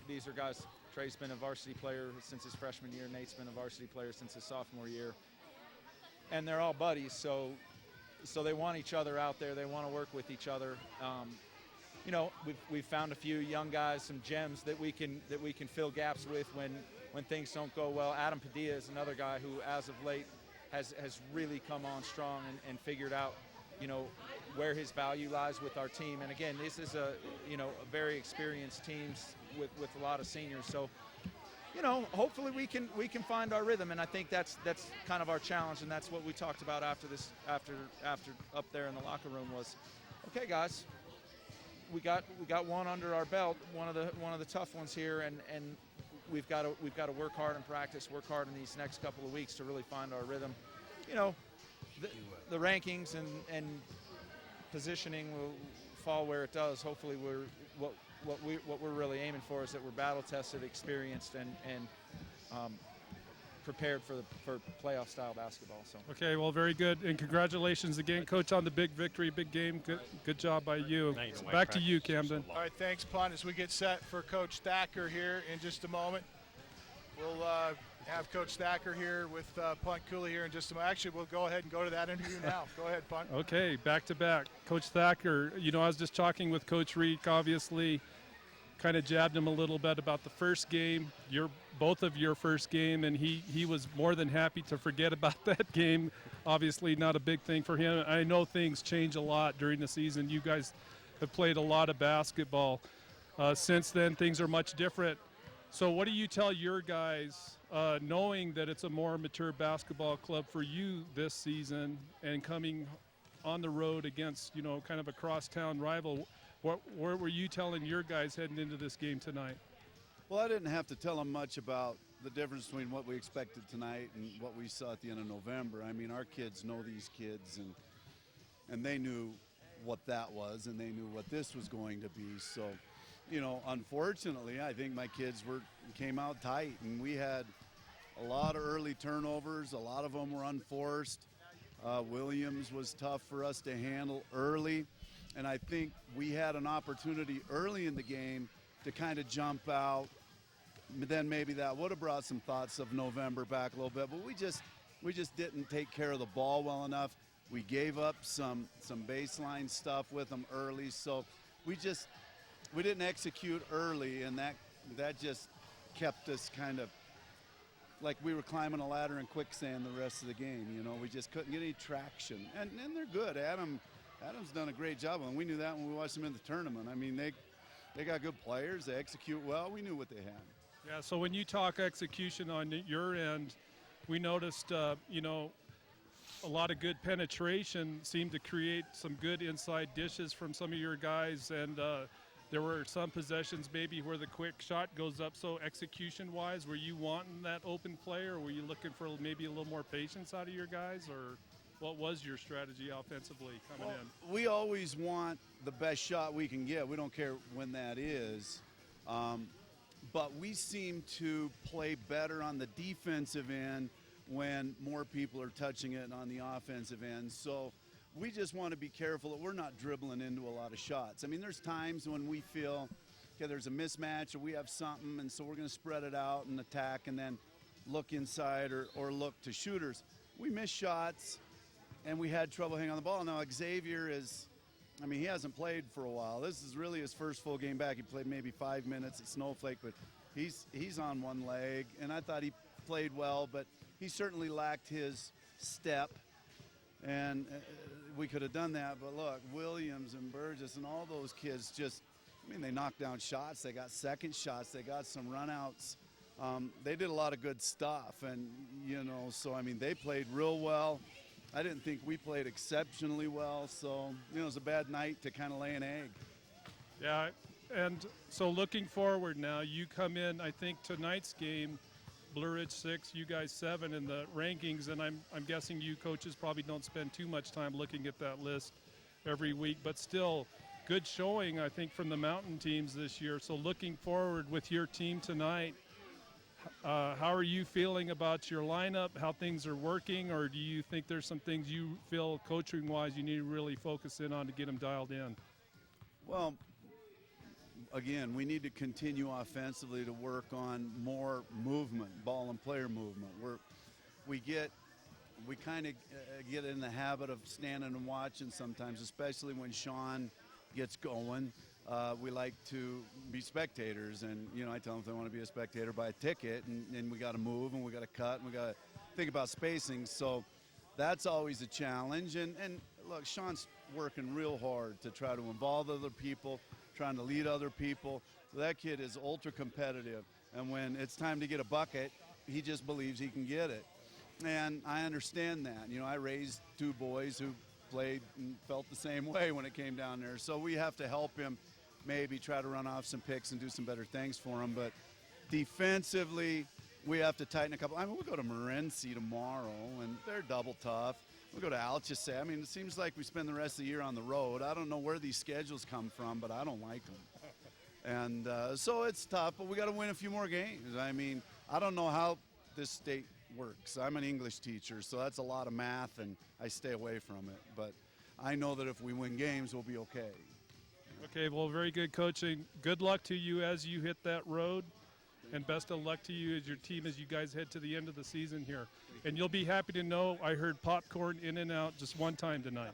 these are guys. Trey's been a varsity player since his freshman year. Nate's been a varsity player since his sophomore year. And they're all buddies, so they want each other out there. They want to work with each other. We've found a few young guys, some gems that we can fill gaps with when things don't go well. Adam Padilla is another guy who, as of late, has really come on strong and figured out, where his value lies with our team. And again, this is a very experienced team with a lot of seniors. So, hopefully we can find our rhythm, and I think that's kind of our challenge, and that's what we talked about after up there in the locker room was, okay, guys, we got one under our belt, one of the tough ones here, and we've got to work hard and practice, work hard in these next couple of weeks to really find our rhythm. The rankings and positioning will fall where it does. Hopefully what we're really aiming for is that we're battle tested, experienced, and prepared for playoff style basketball. So. Okay, well, very good, and congratulations again, Coach, on the big victory, big game. Good job by you. Back to you, Camden. All right, thanks, Punt. As we get set for Coach Thacker here in just a moment, we'll have Coach Thacker here with Punt Cooley here in just a moment. Actually, we'll go ahead and go to that interview now. Go ahead, Punt. Okay, back to back. Coach Thacker, I was just talking with Coach Reek, obviously, kind of jabbed him a little bit about the first game, both of your first game, and he was more than happy to forget about that game. Obviously not a big thing for him. I know things change a lot during the season. You guys have played a lot of basketball. Since then, things are much different. So what do you tell your guys, knowing that it's a more mature basketball club for you this season and coming on the road against, kind of a crosstown rival? What were you telling your guys heading into this game tonight? Well, I didn't have to tell them much about the difference between what we expected tonight and what we saw at the end of November. I mean, our kids know these kids, and they knew what that was, and they knew what this was going to be. So, unfortunately, I think my kids came out tight, and we had a lot of early turnovers. A lot of them were unforced. Williams was tough for us to handle early. And I think we had an opportunity early in the game to kind of jump out. Then maybe that would have brought some thoughts of November back a little bit. But we just didn't take care of the ball well enough. We gave up some baseline stuff with them early, so we didn't execute early, and that just kept us kind of like we were climbing a ladder in quicksand the rest of the game. We just couldn't get any traction, and they're good. Adam's done a great job, and we knew that when we watched them in the tournament. I mean, they got good players. They execute well. We knew what they had. Yeah, so when you talk execution on your end, we noticed, a lot of good penetration seemed to create some good inside dishes from some of your guys, and there were some possessions maybe where the quick shot goes up. So execution-wise, were you wanting that open play, or were you looking for maybe a little more patience out of your guys, or what was your strategy offensively coming in? We always want the best shot we can get. We don't care when that is. But we seem to play better on the defensive end when more people are touching it on the offensive end. So we just want to be careful that we're not dribbling into a lot of shots. I mean, there's times when we feel, okay, there's a mismatch or we have something, and so we're going to spread it out and attack and then look inside or look to shooters. We miss shots, and we had trouble hanging on the ball. Now, Xavier he hasn't played for a while. This is really his first full game back. He played maybe 5 minutes at Snowflake, but he's on one leg, and I thought he played well, but he certainly lacked his step, and we could have done that. But look, Williams and Burgess and all those kids they knocked down shots. They got second shots. They got some runouts. They did a lot of good stuff, and, so, they played real well. I didn't think we played exceptionally well, so, it was a bad night to kind of lay an egg. Yeah, and so looking forward now, you come in, I think tonight's game, Blue Ridge 6, you guys 7 in the rankings, and I'm guessing you coaches probably don't spend too much time looking at that list every week, but still good showing, I think, from the mountain teams this year. So looking forward with your team tonight, how are you feeling about your lineup, how things are working, or do you think there's some things you feel coaching-wise you need to really focus in on to get them dialed in? Well, again, we need to continue offensively to work on more movement, ball and player movement. We kind of get in the habit of standing and watching sometimes, especially when Sean gets going. We like to be spectators, and I tell them if they want to be a spectator, buy a ticket, and we got to move, and we got to cut, and we got to think about spacing. So that's always a challenge. And look, Sean's working real hard to try to involve other people, trying to lead other people. That kid is ultra competitive, and when it's time to get a bucket, he just believes he can get it. And I understand that. I raised 2 boys who played and felt the same way when it came down there. So we have to help him maybe try to run off some picks and do some better things for him. But defensively, we have to tighten a couple. We'll go to Morenci tomorrow, and they're double tough. We'll go to Alchese. it seems like we spend the rest of the year on the road. I don't know where these schedules come from, but I don't like them. And so it's tough, but we got to win a few more games. I don't know how this state works. I'm an English teacher, so that's a lot of math, and I stay away from it. But I know that if we win games, we'll be okay. Okay, well, very good coaching. Good luck to you as you hit that road, and best of luck to you as your team as you guys head to the end of the season here. And you'll be happy to know I heard popcorn in and out just one time tonight.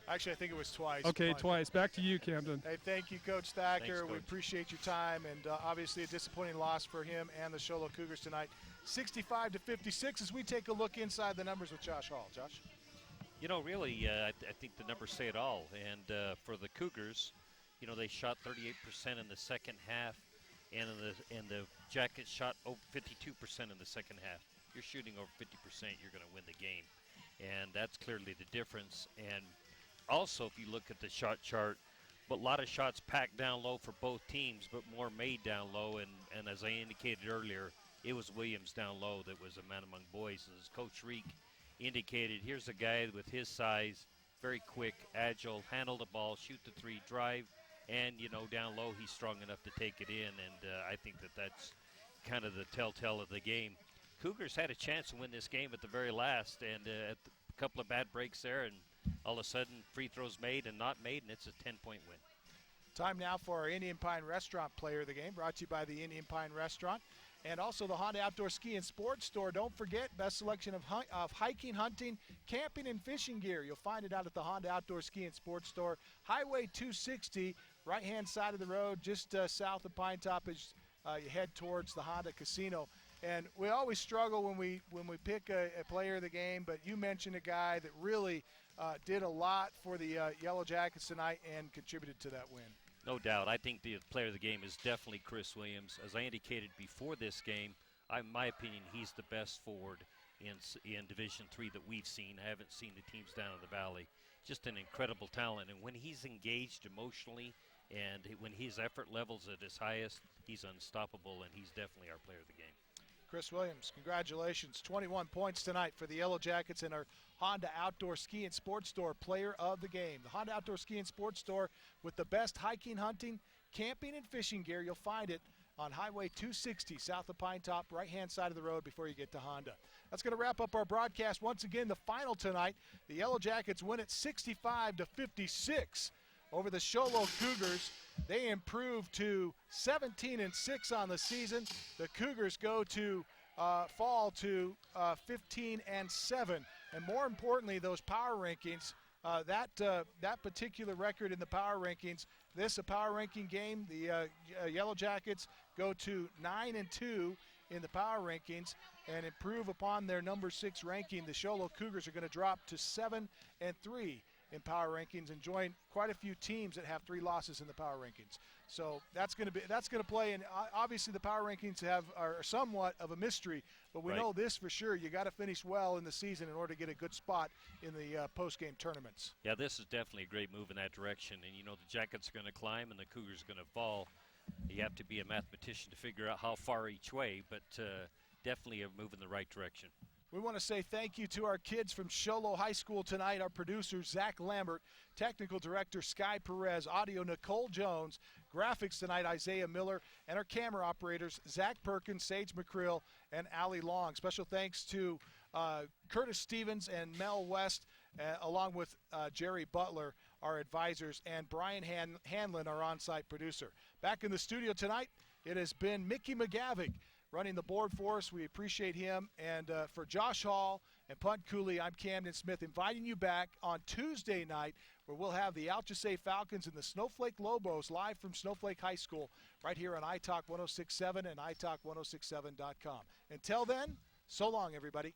Actually, I think it was twice. Okay, twice. Back to you, Camden. Hey, thank you, Coach Thacker. Thanks, Coach. We appreciate your time, and obviously a disappointing loss for him and the Sholo Cougars tonight. 65-56 as we take a look inside the numbers with Josh Hall. Josh? Really, I think the numbers say it all. And for the Cougars, they shot 38% in the second half, and the Jackets shot over 52% in the second half. You're shooting over 50%, you're going to win the game. And that's clearly the difference. And also, if you look at the shot chart, but a lot of shots packed down low for both teams, but more made down low. And as I indicated earlier, it was Williams down low that was a man among boys. As Coach Reek indicated, here's a guy with his size, very quick, agile, handle the ball, shoot the 3, drive, and, down low he's strong enough to take it in. And I think that's kind of the telltale of the game. Cougars had a chance to win this game at the very last, and a couple of bad breaks there, and all of a sudden free throws made and not made, and it's a 10-point win. Time now for our Indian Pine Restaurant Player of the Game, brought to you by the Indian Pine Restaurant. and also the Honda Outdoor Ski and Sports Store. Don't forget, best selection of hiking, hunting, camping, and fishing gear. You'll find it out at the Honda Outdoor Ski and Sports Store. Highway 260, right-hand side of the road, just south of Pinetop as you head towards the Honda Casino. And we always struggle when we pick a player of the game, but you mentioned a guy that really did a lot for the Yellow Jackets tonight and contributed to that win. No doubt. I think the player of the game is definitely Chris Williams. As I indicated before this game, in my opinion, he's the best forward in Division III that we've seen. I haven't seen the teams down in the Valley. Just an incredible talent. And when he's engaged emotionally and when his effort level's at his highest, he's unstoppable, and he's definitely our player of the game. Chris Williams, congratulations. 21 points tonight for the Yellow Jackets in our Honda Outdoor Ski and Sports Store player of the game. The Honda Outdoor Ski and Sports Store with the best hiking, hunting, camping, and fishing gear. You'll find it on Highway 260 south of Pinetop, right-hand side of the road before you get to Honda. That's going to wrap up our broadcast. Once again, the final tonight, the Yellow Jackets win it 65-56 over the Sholo Cougars. They improve to 17-6 on the season. The Cougars go to fall to 15-7. And more importantly, those power rankings, that particular record in the power rankings, a power ranking game, the Yellow Jackets go to 9-2 in the power rankings and improve upon their number 6 ranking. The Sholo Cougars are going to drop to 7-3 in power rankings and join quite a few teams that have 3 losses in the power rankings. So that's going to play, and obviously the power rankings are somewhat of a mystery, but we know this for sure. You got to finish well in the season in order to get a good spot in the post-game tournaments. Yeah, this is definitely a great move in that direction, and the Jackets are going to climb and the Cougars are going to fall. You have to be a mathematician to figure out how far each way, but definitely a move in the right direction. We want to say thank you to our kids from Sholo High School tonight, our producer, Zach Lambert, technical director, Sky Perez, audio, Nicole Jones, graphics tonight, Isaiah Miller, and our camera operators, Zach Perkins, Sage McCrill, and Allie Long. Special thanks to Curtis Stevens and Mel West, along with Jerry Butler, our advisors, and Brian Hanlon, our on-site producer. Back in the studio tonight, it has been Mickey McGavick running the board for us. We appreciate him. And for Josh Hall and Punt Cooley, I'm Camden Smith, inviting you back on Tuesday night where we'll have the Altusay Falcons and the Snowflake Lobos live from Snowflake High School right here on iTalk 106.7 and iTalk1067.com. Until then, so long, everybody.